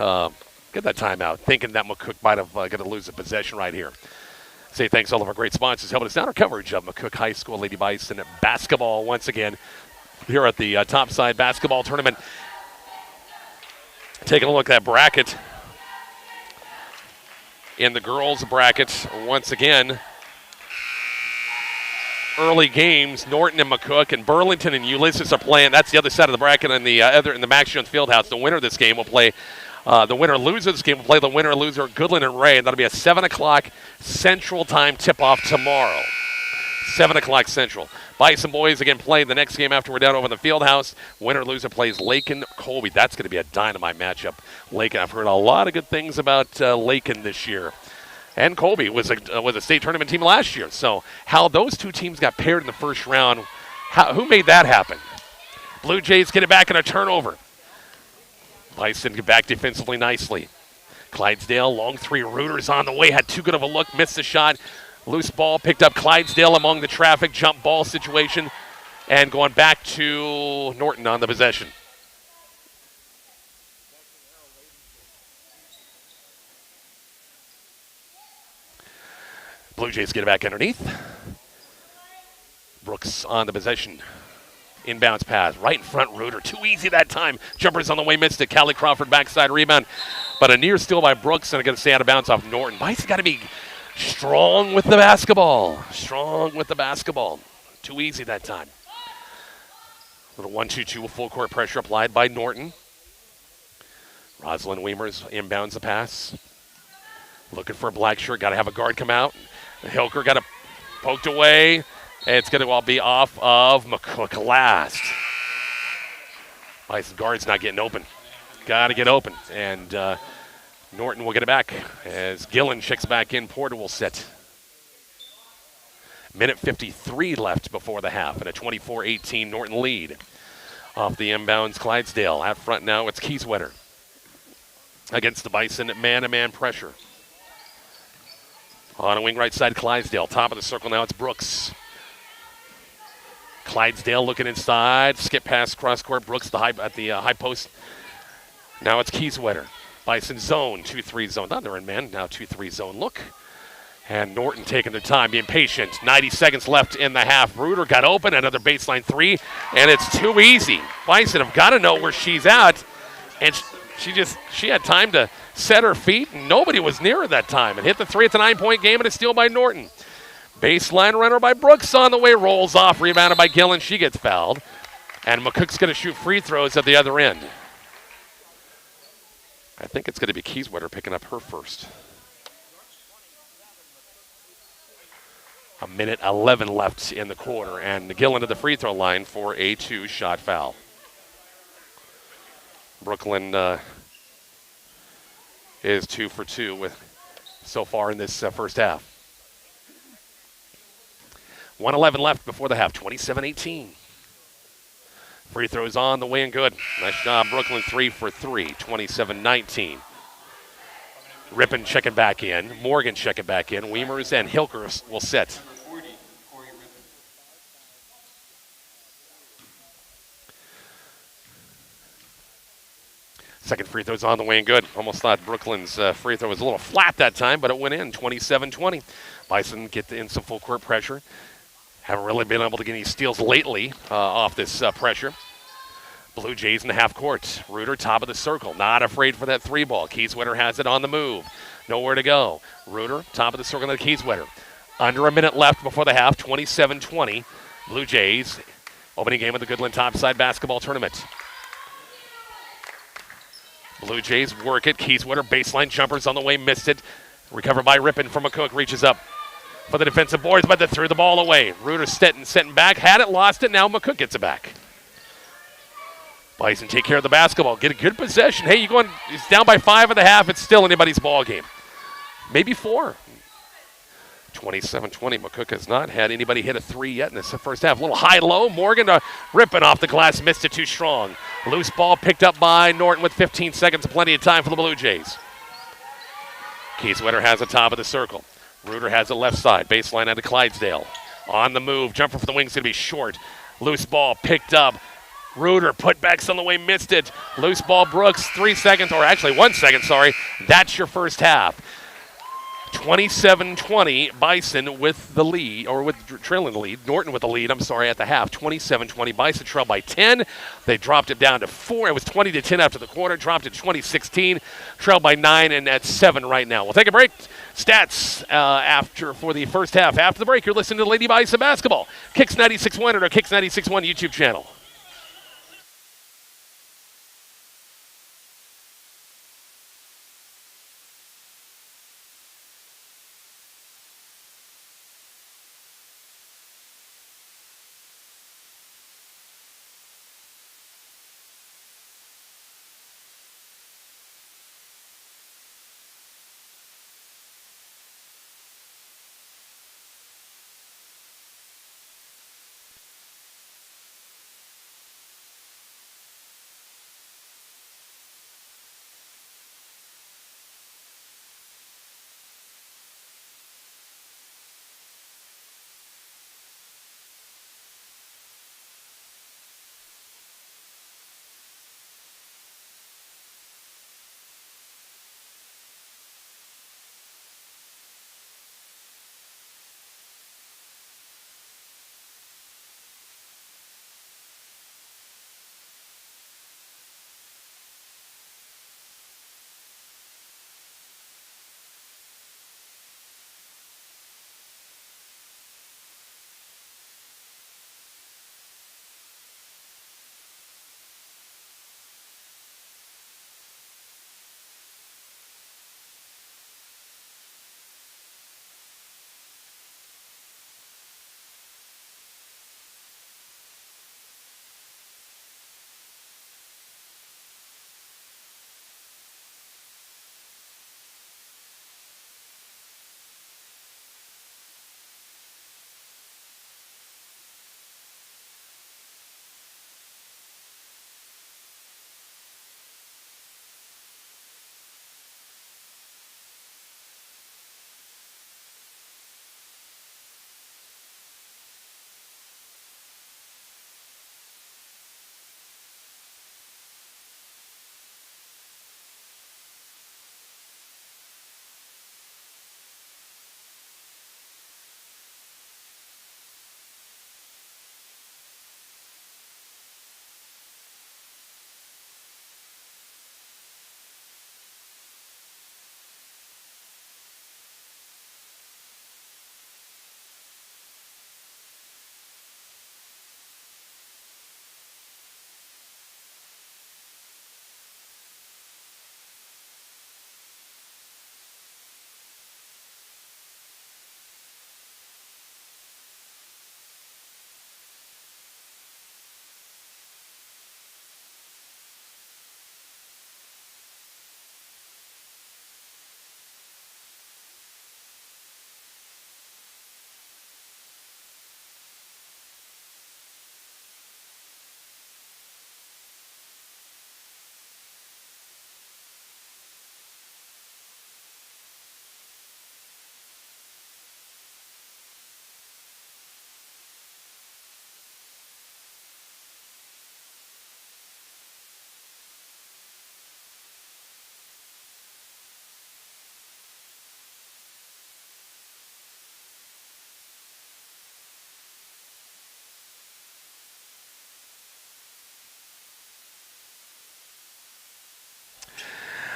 get that timeout, thinking that McCook might have going to lose a possession right here. Say thanks to all of our great sponsors helping us down our coverage of McCook High School Lady Bison basketball once again here at the Topside Basketball Tournament. Taking a look at that bracket. In the girls' bracket, once again, early games, Norton and McCook and Burlington and Ulysses are playing. That's the other side of the bracket in the other in the Max Jones Fieldhouse. The winner of this game will play. The winner loser of this game will play the winner loser Goodland and Ray. And that'll be a 7 o'clock Central Time tip-off tomorrow. 7 o'clock Central. Bison boys again play the next game after we're down over in the Fieldhouse. Winner loser plays Lakin Colby. That's going to be a dynamite matchup. Lakin, I've heard a lot of good things about Lakin this year. And Colby was a state tournament team last year. So how those two teams got paired in the first round, who made that happen? Blue Jays get it back in a turnover. Bison get back defensively nicely. Clydesdale, long three, Reuters on the way, had too good of a look, missed the shot. Loose ball picked up Clydesdale among the traffic, jump ball situation, and going back to Norton on the possession. Blue Jays get it back underneath. Brooks on the possession. Inbounds pass, right in front, Reuter. Too easy that time. Jumpers on the way, missed it. Callie Crawford backside rebound. But a near steal by Brooks, and going to stay out of bounds off Norton. Bison got to be strong with the basketball. Strong with the basketball. Too easy that time. Little 1-2-2 with full court pressure applied by Norton. Rosalind Weimers inbounds the pass. Looking for a black shirt. Got to have a guard come out. Hilker got it poked away. It's going to all be off of McCook last. Bison guard's not getting open. Got to get open. And Norton will get it back as Gillen checks back in. Porter will sit. Minute 53 left before the half, and a 24-18 Norton lead. Off the inbounds, Clydesdale. Out front now, it's Kieswetter. Against the Bison, man-to-man pressure. On a wing right side, Clydesdale. Top of the circle now, it's Brooks. Clydesdale looking inside. Skip pass cross court. Brooks at the high post. Now it's Kieswetter. Bison zone. 2-3 zone. Not they're in man. Now 2-3 zone look. And Norton taking their time, being patient. 90 seconds left in the half. Reuter got open. Another baseline three. And it's too easy. Bison have got to know where she's at. And she had time to set her feet. And nobody was near her that time. And hit the three. It's a 9-point game and a steal by Norton. Baseline runner by Brooks on the way, rolls off, rebounded by Gillen. She gets fouled. And McCook's going to shoot free throws at the other end. I think it's going to be Kieswetter picking up her first. A minute 11 left in the quarter, and Gillen to the free throw line for a 2-shot foul. Brooklyn is 2 for 2 so far in this first half. 1:11 left before the half, 27-18. Free throws on the way and good. Nice job, Brooklyn 3 for 3, 27-19. Rippon checking back in. Morgan checking back in. Weimers and Hilker will sit. Second free throw's on the way and good. Almost thought Brooklyn's free throw was a little flat that time, but it went in, 27-20. Bison get in some full court pressure. Haven't really been able to get any steals lately off this pressure. Blue Jays in the half court. Reuter top of the circle. Not afraid for that three ball. Kieswetter has it on the move. Nowhere to go. Reuter top of the circle to Kieswetter. Under a minute left before the half. 27-20. Blue Jays opening game of the Goodland Topside Basketball Tournament. Blue Jays work it. Kieswetter baseline jumpers on the way. Missed it. Recovered by Rippon from McCook. Reaches up for the defensive boards, but they threw the ball away. Reuter sitting back. Had it, lost it. Now McCook gets it back. Bison take care of the basketball. Get a good possession. Hey, it's down by 5 at the half. It's still anybody's ball game. Maybe 4. 27-20. McCook has not had anybody hit a 3 yet in this first half. A little high-low. Morgan ripping off the glass. Missed it too strong. Loose ball picked up by Norton with 15 seconds. Plenty of time for the Blue Jays. Kieswetter has the top of the circle. Reuter has the left side. Baseline out to Clydesdale. On the move. Jumper for the wing's going to be short. Loose ball picked up. Reuter put backs on the way, missed it. Loose ball, Brooks, 3 seconds, or actually 1 second, sorry. That's your first half. 27-20, Bison with the lead, or with trailing the lead. Norton with the lead, at the half. 27-20, Bison trailed by 10. They dropped it down to 4. It was 20-10 after the quarter, dropped it 20-16, trailed by 9, and at 7 right now. We'll take a break. Stats for the first half. After the break, you're listening to Lady Bison Basketball. Kicks 96.1 at our Kicks 96.1 YouTube channel.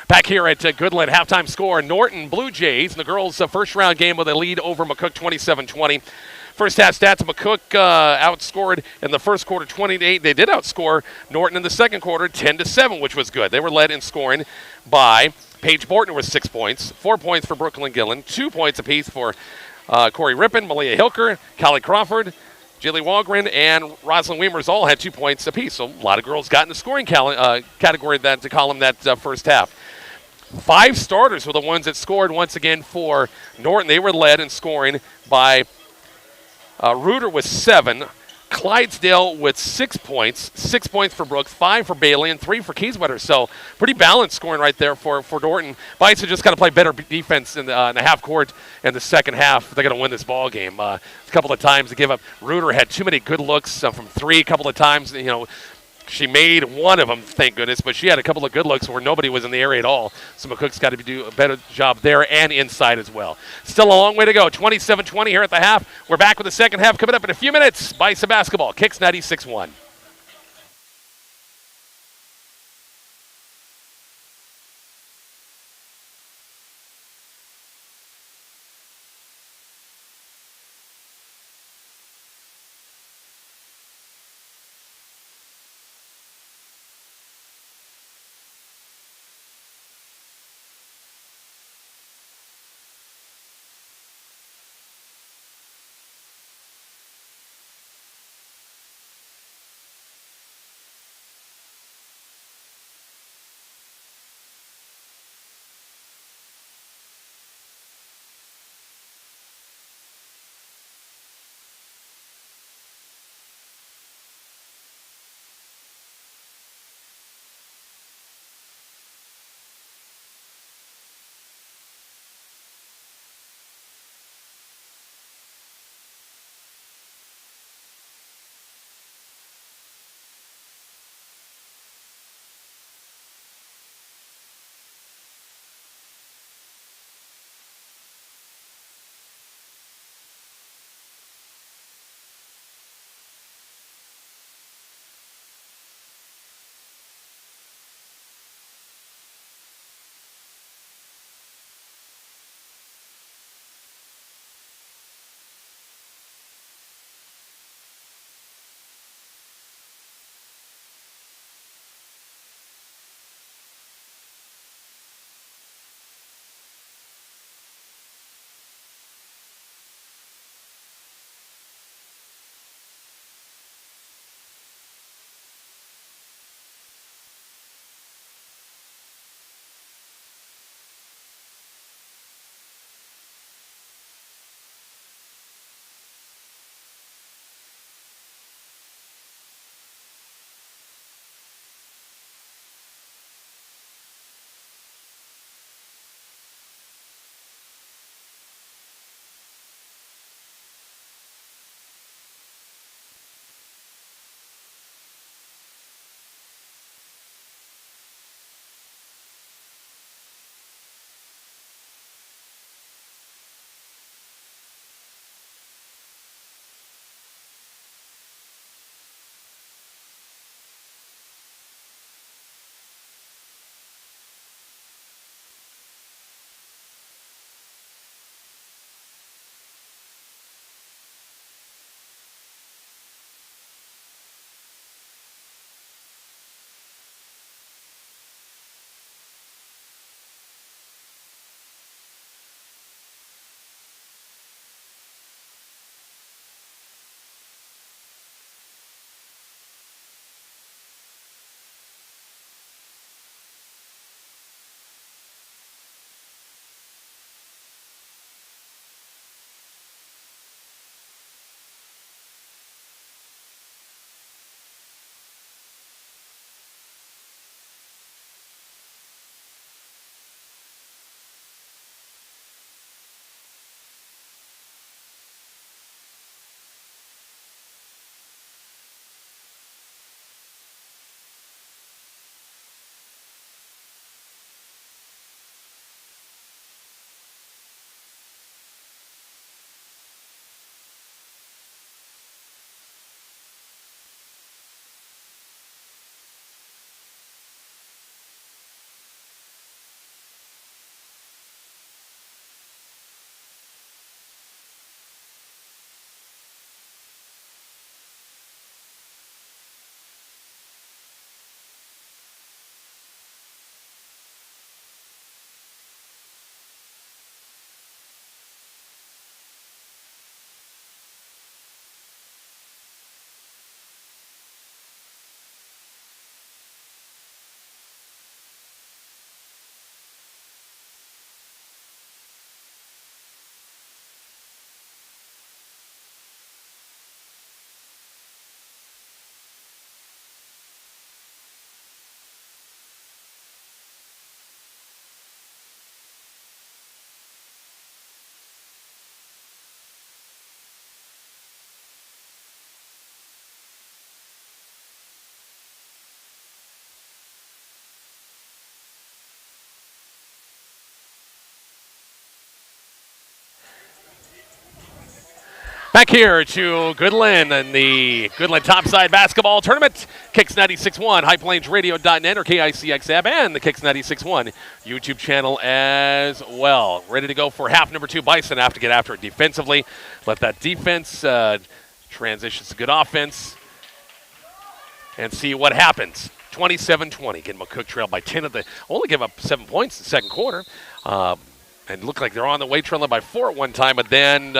Back here at Goodland, halftime score, Norton Blue Jays in the girls' first-round game with a lead over McCook 27-20. First half stats, McCook outscored in the first quarter 20-8. They did outscore Norton in the second quarter 10-7, which was good. They were led in scoring by Paige Bortner with 6 points, 4 points for Brooklyn Gillen, 2 points apiece for Corey Rippon, Malia Hilker, Callie Crawford, Jilly Walgren, and Rosalind Weimers all had 2 points apiece. So a lot of girls got in the scoring category to column that first half. 5 starters were the ones that scored once again for Norton. They were led in scoring by Reuter with 7, Clydesdale with 6 points, 6 points for Brooks, 5 for Bailey, and 3 for Kieswetter. So pretty balanced scoring right there for Norton. Bison just got to play better defense in the half court in the second half. They're going to win this ball game. A couple of times to give up. Reuter had too many good looks from 3 a couple of times. She made one of them, thank goodness, but she had a couple of good looks where nobody was in the area at all. So McCook's got to do a better job there and inside as well. Still a long way to go. 27-20 here at the half. We're back with the second half coming up in a few minutes. Bison basketball, Kicks 96-1. Back here to Goodland and the Goodland Topside Basketball Tournament. Kicks 96.1, HighPlainsRadio.net or KICX app, and the Kicks 96.1 YouTube channel as well. Ready to go for half number 2. Bison have to get after it defensively. Let that defense transition to good offense and see what happens. 27-20. Again, McCook trailed by 10 only give up 7 points in the second quarter. And looked like they're on the way, trailing by 4 at one time, but then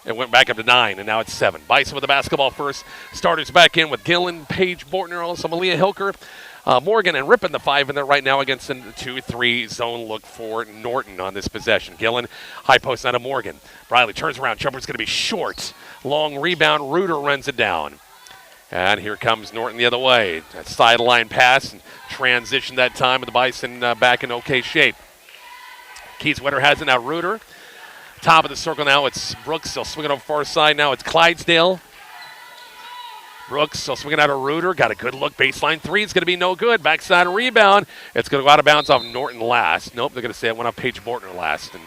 it went back up to 9, and now it's 7. Bison with the basketball first. Starters back in with Gillen, Page, Bortner, also Malia Hilker, Morgan, and Rippin, the 5 in there right now against the 2-3 zone look for Norton on this possession. Gillen, high post out of Morgan. Briley turns around. Jumper's going to be short. Long rebound. Reuter runs it down. And here comes Norton the other way. That sideline pass and transition that time with the Bison back in okay shape. Keyswetter has it now. Reuter. Top of the circle now. It's Brooks. They'll swing it over far side now. It's Clydesdale. Brooks. They'll swing it out of Reuter. Got a good look. Baseline 3. It's going to be no good. Backside rebound. It's going to go out of bounds off Norton last. Nope. They're going to say it went off Page Bortner last. And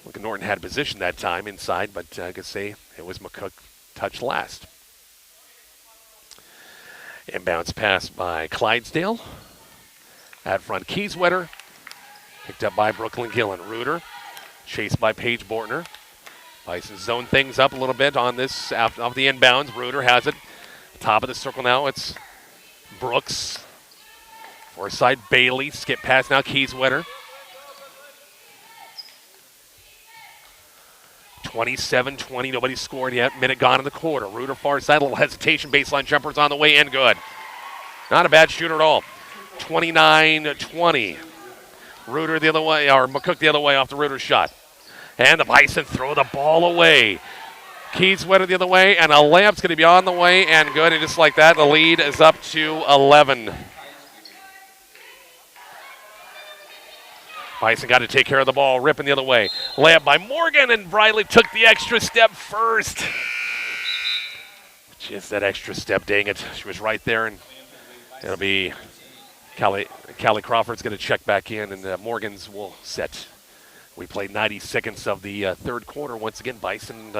look, Norton had position that time inside, but I could say it was McCook touched last. Inbounds pass by Clydesdale. At front, Keyswetter. Picked up by Brooklyn Gillen. Reuter, chased by Page Bortner. Bison zone things up a little bit on this off the inbounds. Reuter has it. Top of the circle now. It's Brooks. Far side Bailey. Skip pass now. Keyswetter. 27-20. Nobody's scored yet. Minute gone in the quarter. Reuter far side. A little hesitation. Baseline jumpers on the way in. Good. Not a bad shooter at all. 29-20. Reuter the other way, or McCook the other way off the Reuter shot. And the Bison throw the ball away. Keyswetter the other way, and a layup's going to be on the way and good. And just like that, the lead is up to 11. Bison got to take care of the ball. Ripping the other way. Layup by Morgan, and Briley took the extra step first. Just that extra step, dang it. She was right there, and it'll be Callie Crawford's going to check back in, and Morgan's will set. We played 90 seconds of the third quarter. Once again, Bison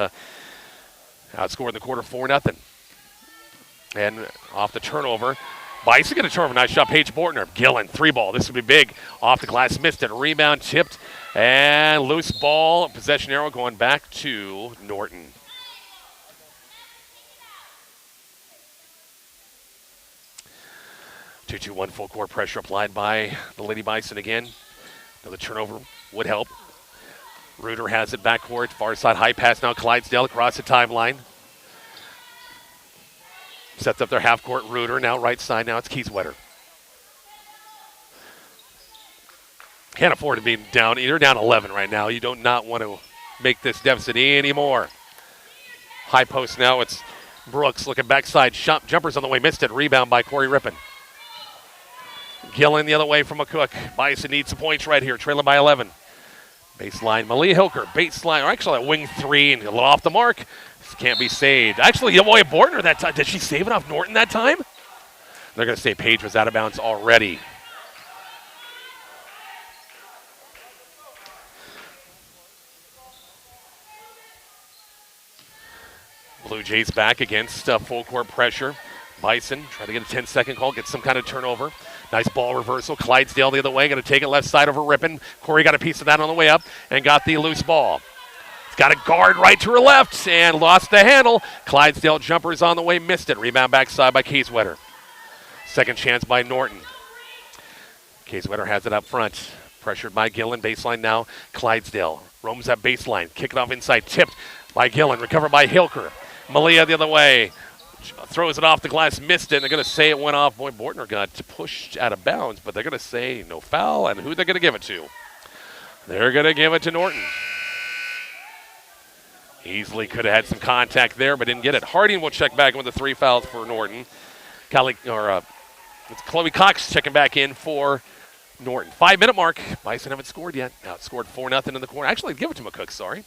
outscored in the quarter 4-0. And off the turnover, Bison going to turn over. Nice shot, Page Bortner. Gillen, 3-ball. This would be big. Off the glass, missed it. Rebound, tipped, and loose ball. Possession arrow going back to Norton. Two-2-1 full court pressure applied by the Lady Bison again. Another turnover would help. Reuter has it backcourt. Far side high pass now. Clydesdale across the timeline. Sets up their half court. Reuter now right side. Now it's Keyswetter. Can't afford to be down. You're down 11 right now. You do not want to make this deficit anymore. High post now. It's Brooks looking backside. Jumpers on the way. Missed it. Rebound by Corey Rippin. Gillen the other way from McCook. Bison needs some points right here, trailing by 11. Baseline, Malia Hilker. Baseline, or actually at wing 3, and a little off the mark. This can't be saved. Actually, Malia Bortner that time. Did she save it off Norton that time? They're going to say Page was out of bounds already. Blue Jays back against full court pressure. Bison trying to get a 10-second call, get some kind of turnover. Nice ball reversal. Clydesdale the other way, going to take it left side over Rippin. Corey got a piece of that on the way up and got the loose ball. He's got a guard right to her left and lost the handle. Clydesdale jumpers on the way, missed it. Rebound backside by Keyswetter. Second chance by Norton. Keyswetter has it up front. Pressured by Gillen. Baseline now. Clydesdale roams that baseline. Kick it off inside. Tipped by Gillen. Recovered by Hilker. Malia the other way. Throws it off the glass, missed it. They're going to say it went off. Boy, Bortner got pushed out of bounds, but they're going to say no foul. And who they're going to give it to? They're going to give it to Norton. Easily could have had some contact there, but didn't get it. Harding will check back in with the 3 fouls for Norton. It's Chloe Cox checking back in for Norton. 5-minute mark. Bison haven't scored yet. Outscored 4-0 in the corner. Actually, give it to McCook, sorry.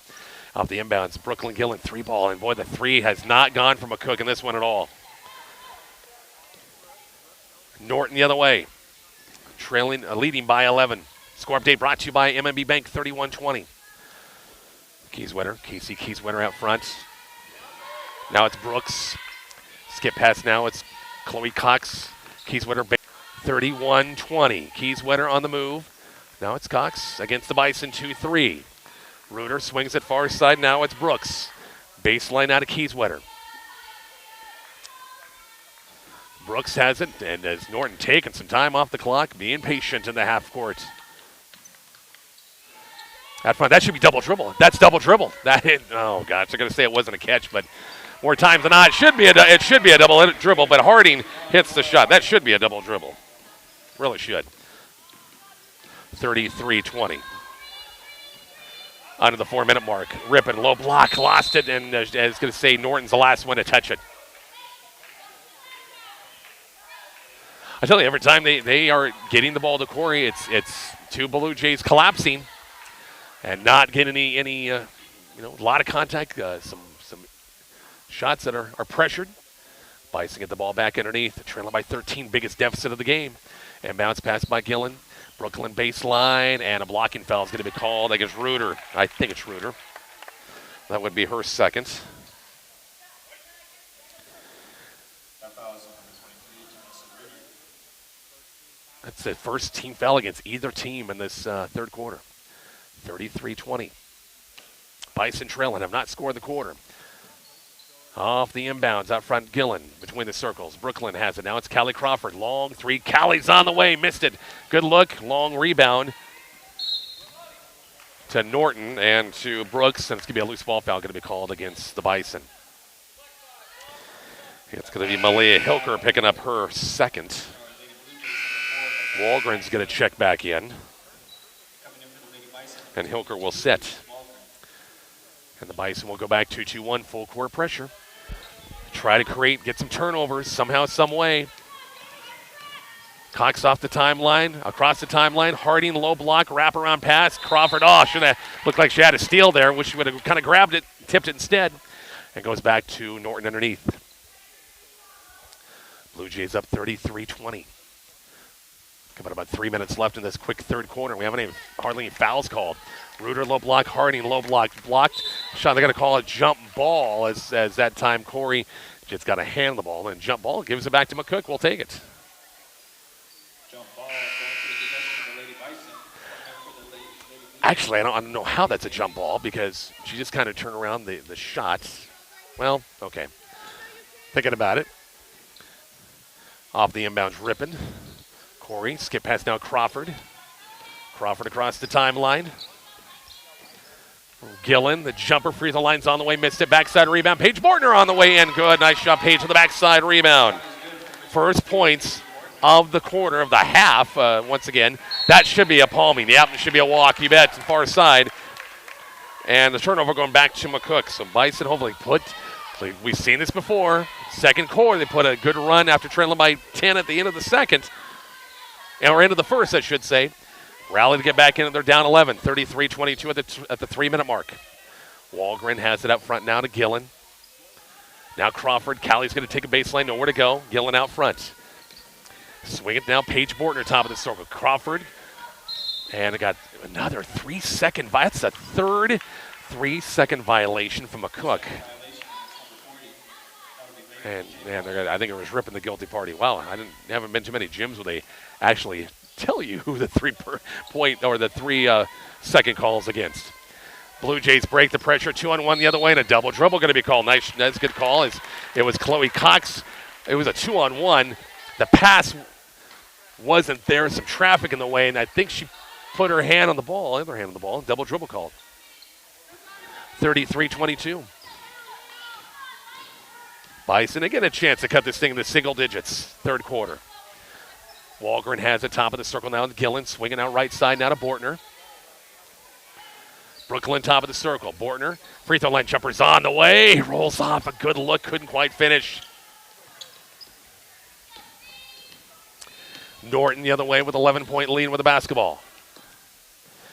Off the inbounds, Brooklyn Gillen, 3-ball. And boy, the 3 has not gone for McCook in this one at all. Norton the other way. Leading by 11. Score update brought to you by MMB Bank, 31-20. Keyswetter out front. Now it's Brooks. Skip pass now. It's Chloe Cox. Keyswetter 31-20. Keyswetter on the move. Now it's Cox against the Bison 2-3. Reuter swings it far side. Now it's Brooks. Baseline out of Keyswetter. Brooks has it, and as Norton taking some time off the clock, being patient in the half court. Out front, that should be double dribble. That's double dribble. Oh gosh, I'm gonna say it wasn't a catch, but more times than not, it should be a double dribble. But Harding hits the shot. That should be a double dribble. Really should. 33-20. Under the 4-minute mark. Ripping, low block, lost it, and I was going to say Norton's the last one to touch it. I tell you, every time they are getting the ball to Corey, it's two Blue Jays collapsing and not getting any a lot of contact, some shots that are pressured. Bison get the ball back underneath, trailing by 13, biggest deficit of the game. And bounce pass by Gillen. Brooklyn baseline, and a blocking foul is going to be called against Reuter. I think it's Reuter. That would be her second. That foul is on number 23, Reuter. That's the first team foul against either team in this third quarter. 33-20. Bison trailing, have not scored the quarter. Off the inbounds, out front, Gillen between the circles. Brooklyn has it. Now it's Callie Crawford. Long three. Callie's on the way. Missed it. Good look. Long rebound to Norton and to Brooks. And it's going to be a loose ball foul going to be called against the Bison. It's going to be Malia Hilker picking up her second. Walgren's going to check back in. And Hilker will sit. And the Bison will go back 2-2-1, full court pressure. Try to create, get some turnovers somehow, some way. Cox off the timeline, across the timeline. Harding, low block, wraparound pass. Crawford, should have looked like she had a steal there. Wish she would have kind of grabbed it, tipped it instead. And goes back to Norton underneath. Blue Jays up 33-20. About 3 minutes left in this quick third quarter. We haven't hardly any fouls called. Reuter low block, Harding low block, blocked. Shot, they're going to call a jump ball as that time Corey just got to hand the ball. And jump ball gives it back to McCook. We'll take it. Jump ball going to the possession of the Lady Bison. Actually, I don't know how that's a jump ball because she just kind of turned around the shot. Well, okay. Thinking about it. Off the inbounds, ripping. Corey, skip pass now Crawford. Crawford across the timeline. Gillen, the jumper, free throw line's on the way, missed it, backside rebound. Paige Bortner on the way in, good, nice shot, Paige to the backside rebound. First points of the quarter, of the half, once again. That should be a palming, yep, it should be a walk, you bet, to the far side. And the turnover going back to McCook. So Bison hopefully we've seen this before, second quarter, they put a good run after trailing by 10 at the end of the second. Or into the first, I should say. Rally to get back in, and they're down 11, 33-22 at the 3-minute mark. Walgren has it up front now to Gillen. Now Crawford. Callie's going to take a baseline, nowhere to go. Gillen out front. Swing it now, Paige Bortner, top of the circle. Crawford. And it got another 3-second. That's the third 3-second violation from McCook. And man, I think it was ripping the guilty party. Wow, haven't been to many gyms where they actually tell you who the 3-point or the 3-second calls against. Blue Jays break the pressure, 2-on-1 the other way, and a double dribble going to be called. Nice, that's a good call. It was Chloe Cox. It was a 2-on-1. The pass wasn't there. Some traffic in the way, and I think she put her hand on the ball, other hand on the ball. Double dribble called. 33-22. Bison again a chance to cut this thing into single digits. Third quarter. Walgren has it top of the circle now. Gillen swinging out right side now to Bortner. Brooklyn top of the circle. Bortner, free throw line jumper's on the way. Rolls off, a good look, couldn't quite finish. Norton the other way with 11-point lead with the basketball.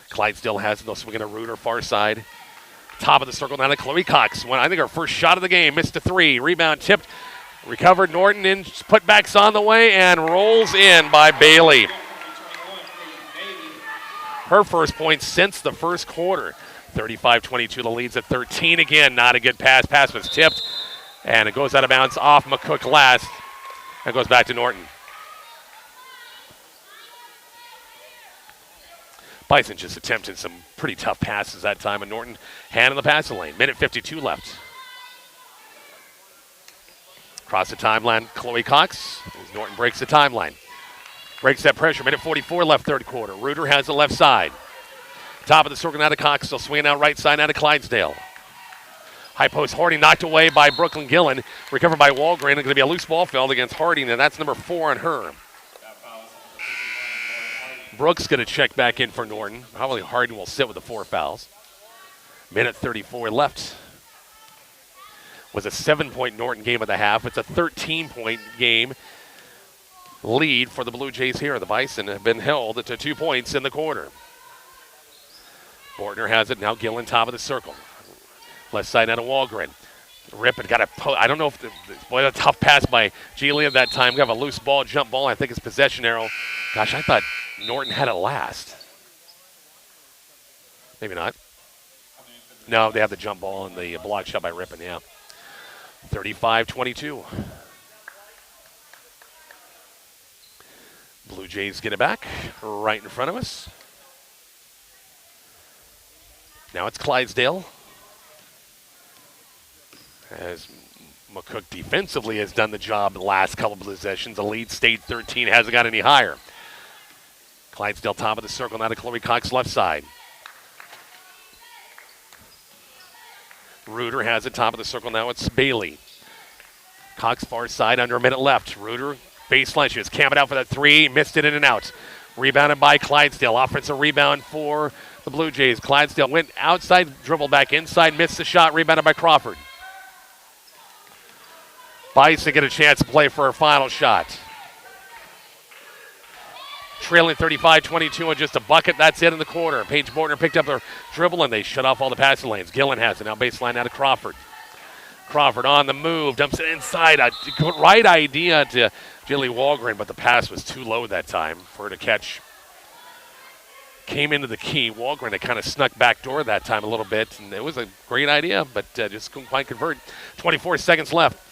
Clyde still has it. They'll swing in a Reuter far side. Top of the circle now to Chloe Cox. I think her first shot of the game. Missed a three. Rebound tipped. Recovered. Norton in. Putback's on the way and rolls in by Bailey. Her first point since the first quarter. 35-22, the lead's at 13 again. Not a good pass. Pass was tipped, and it goes out of bounds off McCook last. And goes back to Norton. Bison just attempted some pretty tough passes that time, and Norton hand in the passing lane. Minute 52 left. Across the timeline, Chloe Cox. Norton breaks the timeline. Breaks that pressure. Minute 44 left, third quarter. Reuter has the left side. Top of the circle now to Cox. Still swinging out right side now to Clydesdale. High post Harding knocked away by Brooklyn Gillen. Recovered by Walgren. It's going to be a loose ball field against Harding, and that's number 4 on her. Brooks going to check back in for Norton. Probably Harding will sit with the 4 fouls. Minute 34 left. Was a 7-point Norton game at the half. It's a 13-point game lead for the Blue Jays here. The Bison have been held to 2 points in the quarter. Bortner has it. Now Gillen top of the circle. Left side out of Walgren. Rip and got a I don't know if a tough pass by Geely at that time. Got a loose ball, jump ball. I think it's possession arrow. Gosh, I thought Norton had it last. Maybe not. No, they have the jump ball and the block shot by Rippon, yeah. 35-22. Blue Jays get it back right in front of us. Now it's Clydesdale. As McCook defensively has done the job the last couple of possessions. The lead stayed 13, hasn't got any higher. Clydesdale top of the circle, now to Chloe Cox left side. Reuter has it top of the circle, now it's Bailey. Cox far side, under a minute left. Reuter baseline, she was camping out for that 3, missed it in and out. Rebounded by Clydesdale, offensive rebound for the Blue Jays. Clydesdale went outside, dribbled back inside, missed the shot, rebounded by Crawford. Bison get a chance to play for her final shot. Trailing 35-22 and just a bucket. That's it in the quarter. Paige Bortner picked up her dribble and they shut off all the passing lanes. Gillen has it. Now baseline out to Crawford. Crawford on the move. Dumps it inside. A right idea to Jilly Walgren, but the pass was too low that time for her to catch. Came into the key. Walgren had kind of snuck back door that time a little bit, and it was a great idea, but just couldn't quite convert. 24 seconds left.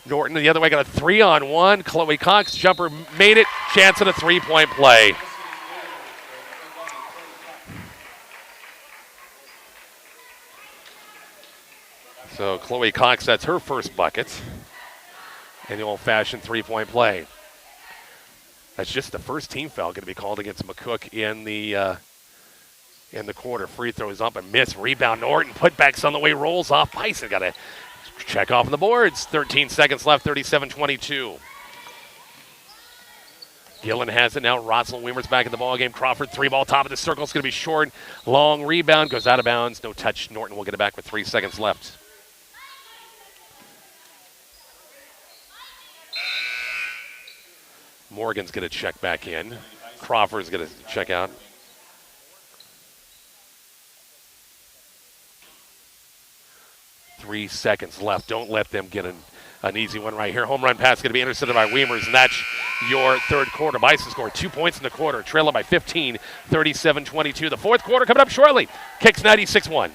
Norton the other way got a 3-on-1. Chloe Cox jumper made it. Chance at a 3-point play. So Chloe Cox, that's her first bucket. And the old-fashioned 3-point play. That's just the first team foul going to be called against McCook in the quarter. Free throws up and miss. Rebound Norton. Putbacks on the way. Rolls off. Bison got a check off on the boards. 13 seconds left, 37-22. Gillen has it now. Rosalind Weimer's back in the ballgame. Crawford, 3-ball, top of the circle. It's going to be short. Long rebound, goes out of bounds. No touch. Norton will get it back with 3 seconds left. Morgan's going to check back in. Crawford's going to check out. Three seconds left. Don't let them get an easy one right here. Home run pass going to be intercepted by Weimers, and that's your third quarter. Bison scored 2 points in the quarter, trailing by 15, 37-22. The fourth quarter coming up shortly. Kicks 96-1.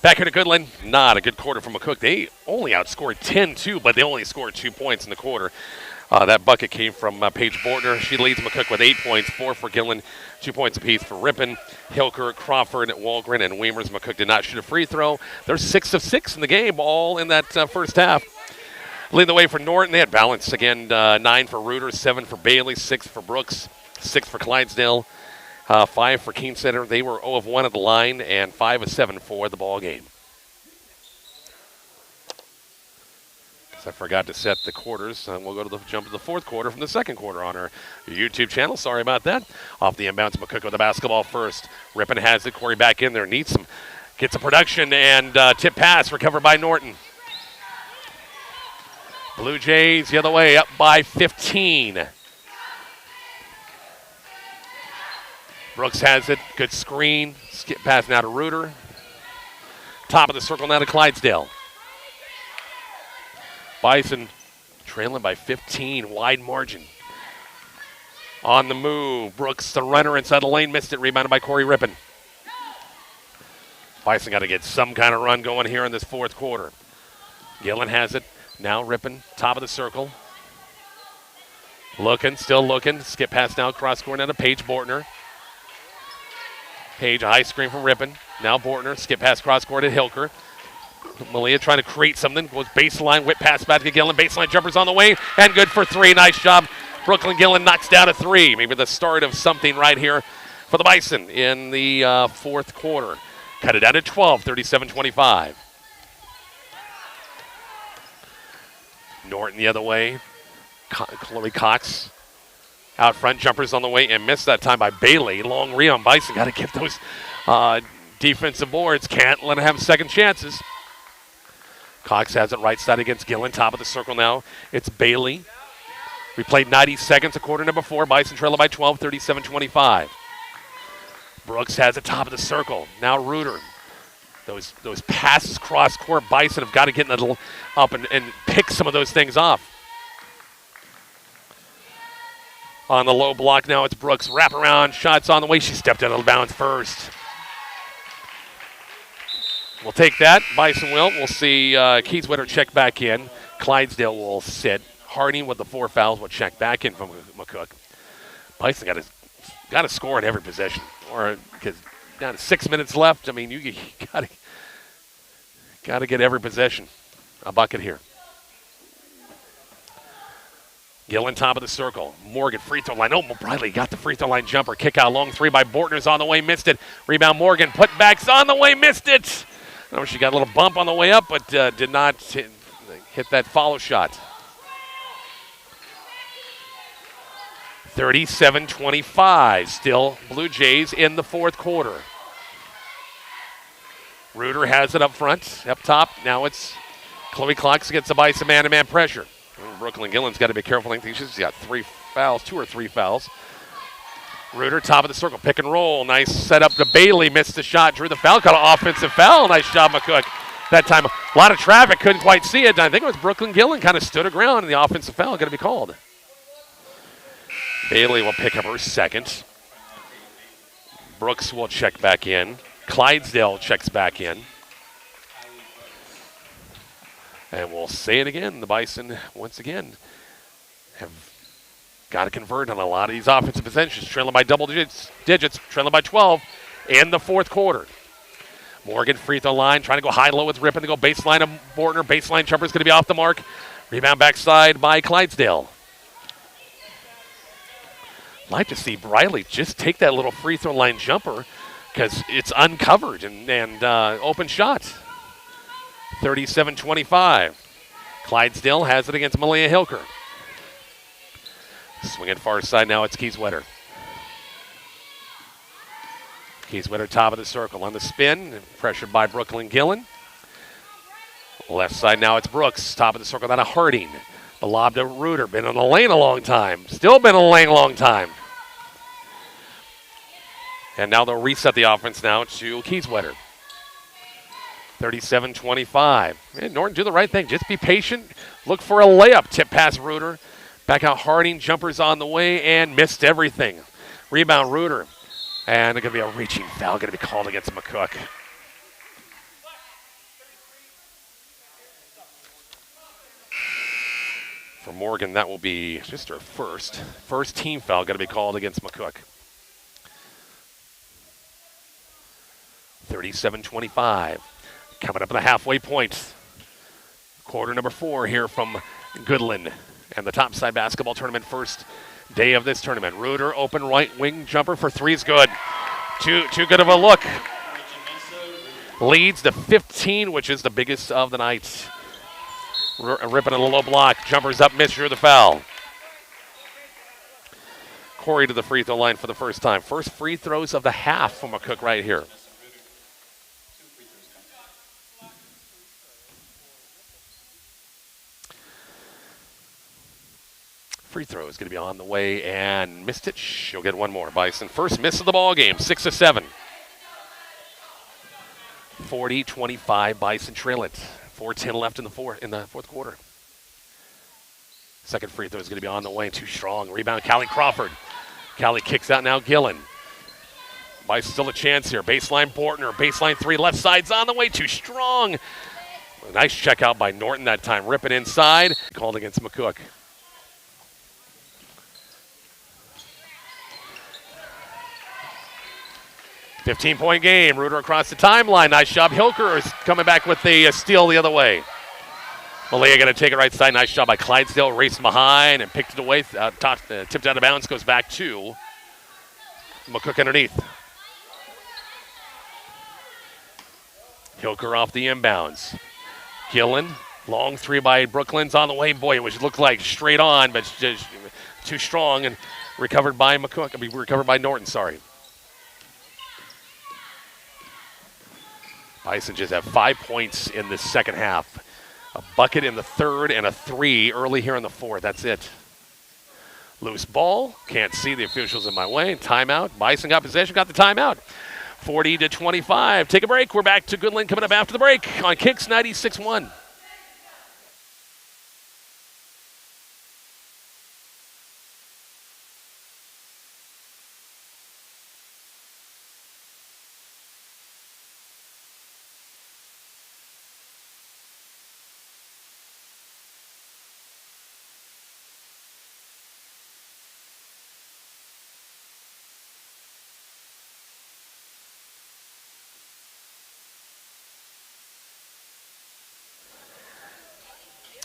Back here to Goodland, not a good quarter from McCook. They only outscored 10-2, but they only scored 2 points in the quarter. That bucket came from Paige Bortner. She leads McCook with 8 points, 4 for Gillen, 2 points apiece for Rippon, Hilker, Crawford, Walgren, and Weimers. McCook did not shoot a free throw. They're 6 of 6 in the game, all in that first half. Leading the way for Norton, they had balance. Again, 9 for Reuter, 7 for Bailey, 6 for Brooks, 6 for Clydesdale, 5 for Keene Center. They were 0 of 1 at the line and 5 of 7 for the ball game. I forgot to set the quarters. We'll go to the jump to the fourth quarter from the second quarter on our YouTube channel. Sorry about that. Off the inbounds, McCook with the basketball first. Rippon has it. Corey back in there. Needs some. Gets a production and tip pass recovered by Norton. Blue Jays the other way, up by 15. Brooks has it. Good screen. Skip pass now to Reuter. Top of the circle now to Clydesdale. Bison trailing by 15, wide margin. On the move, Brooks, the runner inside the lane, missed it, rebounded by Corey Rippon. Bison got to get some kind of run going here in this fourth quarter. Gillen has it, now Rippon, top of the circle. Looking, still looking, skip pass now, cross court now to Paige Bortner. Paige, a high screen from Rippon, now Bortner, skip pass cross court at Hilker. Malia trying to create something. Goes baseline, whip pass back to Gillen. Baseline jumpers on the way, and good for 3. Nice job. Brooklyn Gillen knocks down a 3. Maybe the start of something right here for the Bison in the fourth quarter. Cut it down to 12, 37-25. Norton the other way. Chloe Cox out front. Jumpers on the way, and missed that time by Bailey. Long rebound. Bison got to get those defensive boards. Can't let them have second chances. Cox has it right side against Gillen. Top of the circle now. It's Bailey. We played 90 seconds of quarter number 4. Bison trailing by 12, 37-25. Brooks has it top of the circle. Now Reuter. Those passes cross court. Bison have got to get up and pick some of those things off. On the low block now, it's Brooks. Wraparound shots on the way. She stepped out of bounds first. We'll take that. Bison will. We'll see Keithswetter check back in. Clydesdale will sit. Harding with the 4 fouls will check back in from McCook. Bison got to score in every possession, or because down to 6 minutes left. I mean, you got to get every possession a bucket here. Gillen top of the circle. Morgan free throw line. Oh, Briley got the free throw line jumper. Kick out long 3 by Bortner's on the way. Missed it. Rebound Morgan. Putbacks on the way. Missed it. I know she got a little bump on the way up, but did not hit that follow shot. 37-25. Still Blue Jays in the fourth quarter. Reuter has it up front, up top. Now it's Chloe Cox against the Bison man-to-man pressure. Brooklyn Gillen's got to be careful. I think she's got 2 or 3 fouls. Reuter, top of the circle, pick and roll. Nice setup to Bailey. Missed the shot, drew the foul, got an offensive foul. Nice job, McCook. That time, a lot of traffic, couldn't quite see it. I think it was Brooklyn Gillen kind of stood her ground, and the offensive foul going to be called. Bailey will pick up her second. Brooks will check back in. Clydesdale checks back in. And we'll say it again, the Bison, once again, have got to convert on a lot of these offensive possessions, trailing by double digits, trailing by 12 in the fourth quarter. Morgan free throw line, trying to go high-low with Rippon to go baseline of Bortner. Baseline jumper is going to be off the mark. Rebound backside by Clydesdale. Like to see Briley just take that little free throw line jumper because it's uncovered and open shot. 37-25. Clydesdale has it against Malia Hilker. Swinging far side now, it's Keithswetter. Keithswetter top of the circle on the spin, pressured by Brooklyn Gillen. Left side now, it's Brooks, top of the circle, down to Harding. The lob to Reuter, been in the lane a long time. Still been in the lane a long time. And now they'll reset the offense now to Keithswetter. 37-25. And Norton, do the right thing. Just be patient. Look for a layup. Tip pass Reuter. Back out Harding. Jumpers on the way and missed everything. Rebound Reuter. And it's going to be a reaching foul going to be called against McCook. For Morgan, that will be just her first team foul going to be called against McCook. 37-25. Coming up at the halfway point. Quarter number 4 here from Goodland. And the topside basketball tournament first day of this tournament. Reuter, open right wing jumper for 3 is good. Too good of a look. Leads to 15, which is the biggest of the night. Ripping a low block. Jumpers up, miss, drew the foul. Corey to the free throw line for the first time. First free throws of the half from McCook right here. Free throw is going to be on the way and missed it. She'll get one more. Bison first miss of the ball game, 6 of 7. 40-25. Bison trail it. 4:10 left in the fourth quarter. Second free throw is going to be on the way. Too strong. Rebound. Callie Crawford. Callie kicks out now. Gillen. Bison still a chance here. Baseline Bortner. Baseline 3. Left side's on the way. Too strong. A nice check out by Norton that time. Ripping inside. Called against McCook. 15-point game. Reuter across the timeline. Nice job. Hilker is coming back with the steal the other way. Malia going to take it right side. Nice job by Clydesdale. Racing behind and picked it away. Tipped out of bounds. Goes back to McCook underneath. Hilker off the inbounds. Gillen. Long 3 by Brooklyn's on the way. Boy, it looked like straight on, but just too strong and recovered by McCook. Recovered by Norton, sorry. Bison just have 5 points in the second half. A bucket in the third and a 3 early here in the fourth. That's it. Loose ball. Can't see the officials in my way. Timeout. Bison got possession, got the timeout. 40-25. Take a break. We're back to Goodland coming up after the break on Kicks 96.1.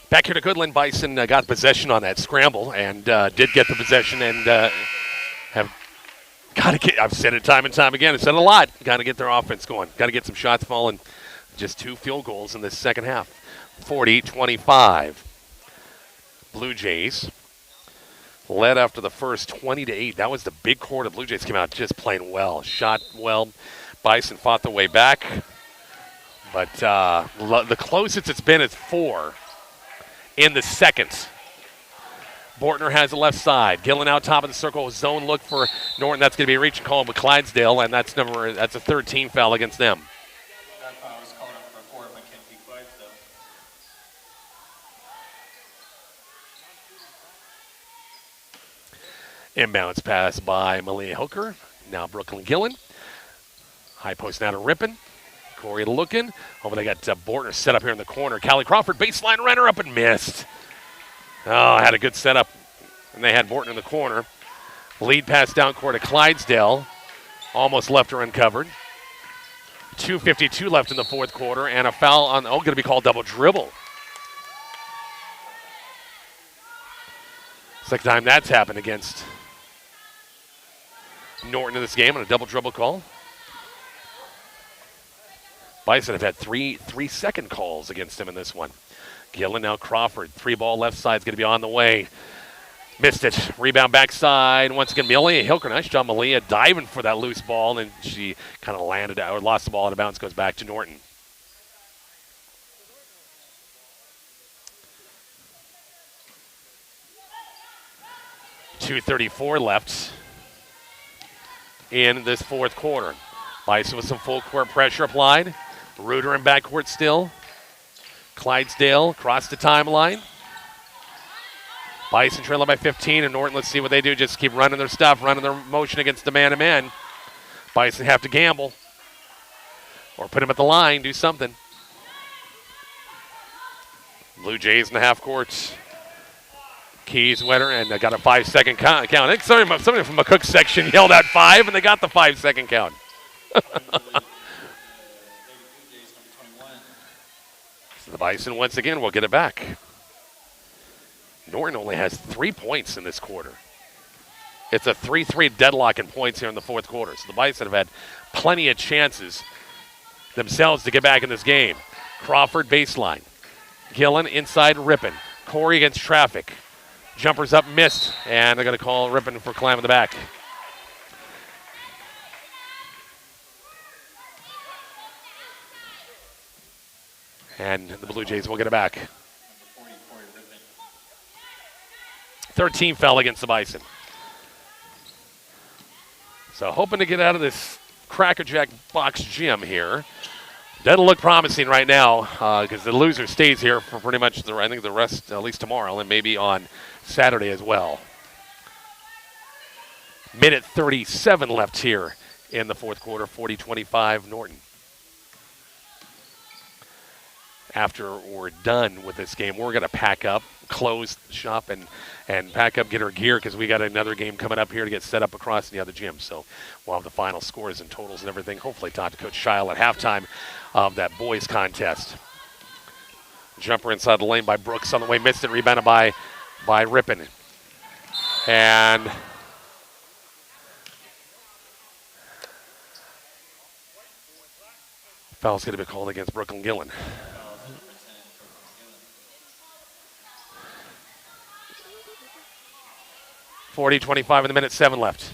Back here to Goodland. Bison got possession on that scramble and did get the possession and have got to get, I've said it time and time again, I've said it a lot, got to get their offense going. Got to get some shots falling. Just 2 field goals in this second half. 40-25. Blue Jays led after the first 20-8. That was the big quarter. Blue Jays came out just playing well. Shot well. Bison fought the way back. But the closest it's been is 4. In the second. Bortner has the left side. Gillen out top of the circle. Zone look for Norton. That's going to be a reach and call with Clydesdale, and that's a third team foul against them. That foul was called up for 4 by Mackenzie Clydesdale. Inbounds pass by Malia Hooker. Now Brooklyn Gillen. High post now to Rippin. Corey looking. Oh, they got Bortner set up here in the corner. Callie Crawford, baseline runner up and missed. Oh, had a good setup. And they had Bortner in the corner. Lead pass down court to Clydesdale. Almost left her uncovered. 2:52 left in the fourth quarter. And a foul on, going to be called double dribble. Second time that's happened against Norton in this game on a double dribble call. Bison have had three second calls against him in this one. Gillen now Crawford. 3-ball left side is going to be on the way. Missed it. Rebound backside. Once again, Malia Hilker. Nice job, Malia, diving for that loose ball, and she kind of landed out or lost the ball out of bounds. Goes back to Norton. .234 left in this fourth quarter. Bison with some full court pressure applied. Reuter in backcourt still. Clydesdale across the timeline. Bison trailing by 15, and Norton, let's see what they do. Just keep running their stuff, running their motion against the man-to-man. Bison have to gamble. Or put him at the line, do something. Blue Jays in the half court. Keys winner, and they got a 5-second count. I think somebody from McCook's section yelled out 5, and they got the 5-second count. So the Bison once again will get it back. Norton only has 3 points in this quarter. It's a 3-3 deadlock in points here in the fourth quarter. So the Bison have had plenty of chances themselves to get back in this game. Crawford baseline. Gillen inside Rippon. Corey against traffic. Jumpers up missed, and they're going to call Rippon for climbing the back. And the Blue Jays will get it back. 13 foul against the Bison. So hoping to get out of this Crackerjack box gym here. Doesn't look promising right now because the loser stays here for pretty much I think the rest, at least tomorrow, and maybe on Saturday as well. Minute 37 left here in the fourth quarter, 40-25 Norton. After we're done with this game, we're going to pack up, close the shop, and pack up, get our gear, because we got another game coming up here to get set up across the other gym. So we'll have the final scores and totals and everything, hopefully talk to Coach Scheil at halftime of that boys contest. Jumper inside the lane by Brooks on the way, missed it, rebounded by Rippon. And foul's going to be called against Brooklyn Gillen. 40-25 in the minute 7 left.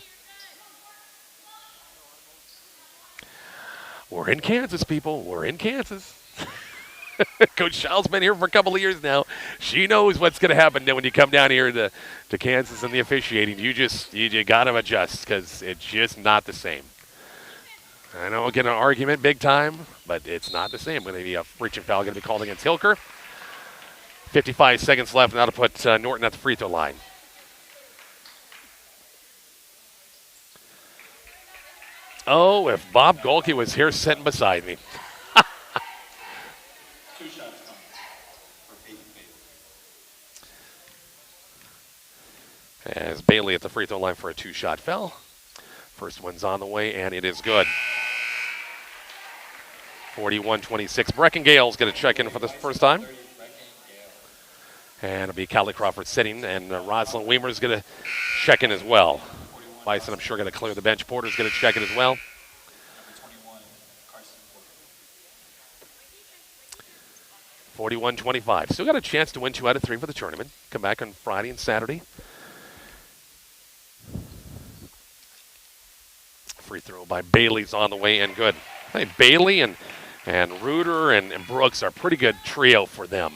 We're in Kansas, people. We're in Kansas. Coach Scheil's been here for a couple of years now. She knows what's going to happen when you come down here to Kansas and the officiating. You got to adjust because it's just not the same. I know we'll get an argument big time, but it's not the same. Going to be a breaching foul going to be called against Hilker. 55 seconds left now to put Norton at the free throw line. Oh, if Bob Golke was here sitting beside me. 2 shots coming for Peyton Bailey. As Bailey at the free throw line for a 2-shot foul. First one's on the way, and it is good. 41-26. Brecken Gale's going to check in for the first time. And it'll be Callie Crawford sitting, and Rosalind Weimer's going to check in as well. Bison, I'm sure, going to clear the bench. Porter's going to check it as well. 41-25. Still got a chance to win 2 out of 3 for the tournament. Come back on Friday and Saturday. Free throw by Bailey's on the way and good. Hey, Bailey and Reuter and Brooks are a pretty good trio for them.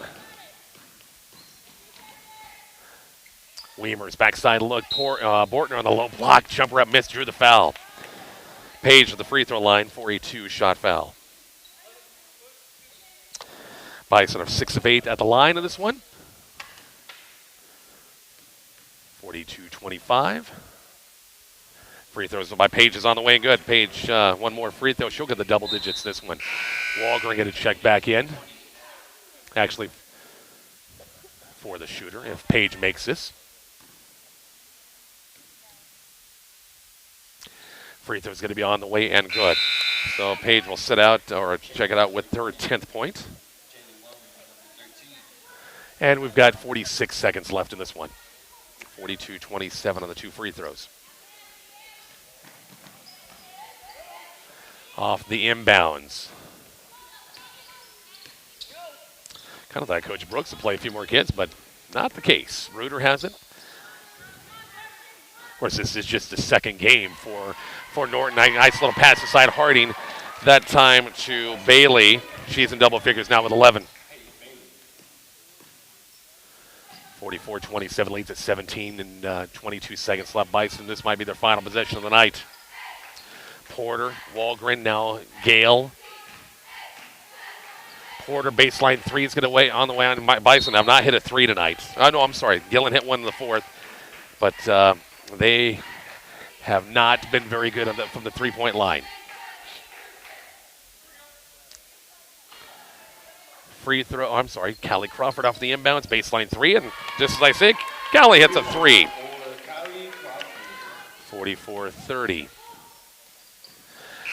Weimer's backside look. Bortner on the low block. Jumper up, missed, drew the foul. Page at the free throw line for a 2-shot foul. Bison are 6 of 8 at the line of this one. 42-25. Free throws by Page is on the way and good. Page, one more free throw. She'll get the double digits this one. Walgren going to check back in. Actually, for the shooter, if Page makes this. Free throw is going to be on the way and good. So Page will sit out or check it out with her 10th point. And we've got 46 seconds left in this one. 42-27 on the 2 free throws. Off the inbounds. Kind of thought Coach Brooks would play a few more kids, but not the case. Reuter has it. Of course, this is just the second game for Norton. Nice little pass aside Harding. That time to Bailey. She's in double figures now with 11. 44-27 leads at 17 and 22 seconds left. Bison, this might be their final possession of the night. Porter, Walgren, now Gale. Porter, baseline 3 is going to wait on the way on. Bison have not hit a 3 tonight. Oh, no, I'm sorry. Gillen hit one in the 4th. But they have not been very good from the 3-point line. Free throw, I'm sorry, Callie Crawford off the inbounds, baseline 3, and just as I think, Cowley hits a three. For Kylie Crawford. 44-30.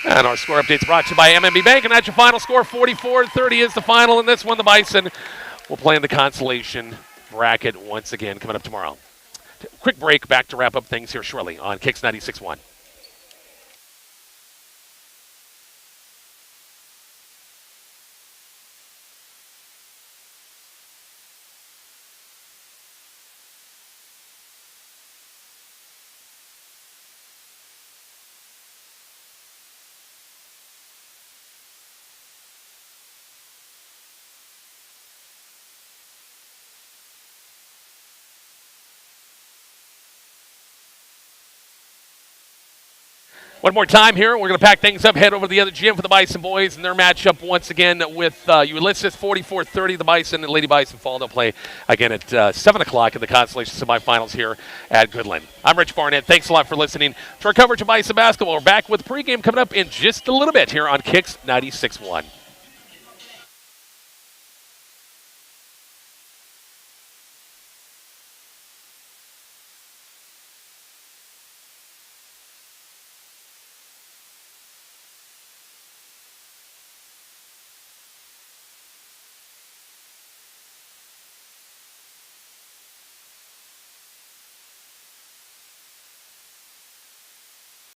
And our score update's brought to you by MMB Bank, and that's your final score. 44-30 is the final in this one. The Bison will play in the consolation bracket once again coming up tomorrow. Quick break, back to wrap up things here shortly on Kicks 96.1. One more time here. We're going to pack things up, head over to the other gym for the Bison boys and their matchup once again with Ulysses. 44-30, the Bison and Lady Bison fall. They'll play again at 7 o'clock in the consolation semifinals here at Goodland. I'm Rich Barnett. Thanks a lot for listening to our coverage of Bison basketball. We're back with pregame coming up in just a little bit here on Kicks 96.1.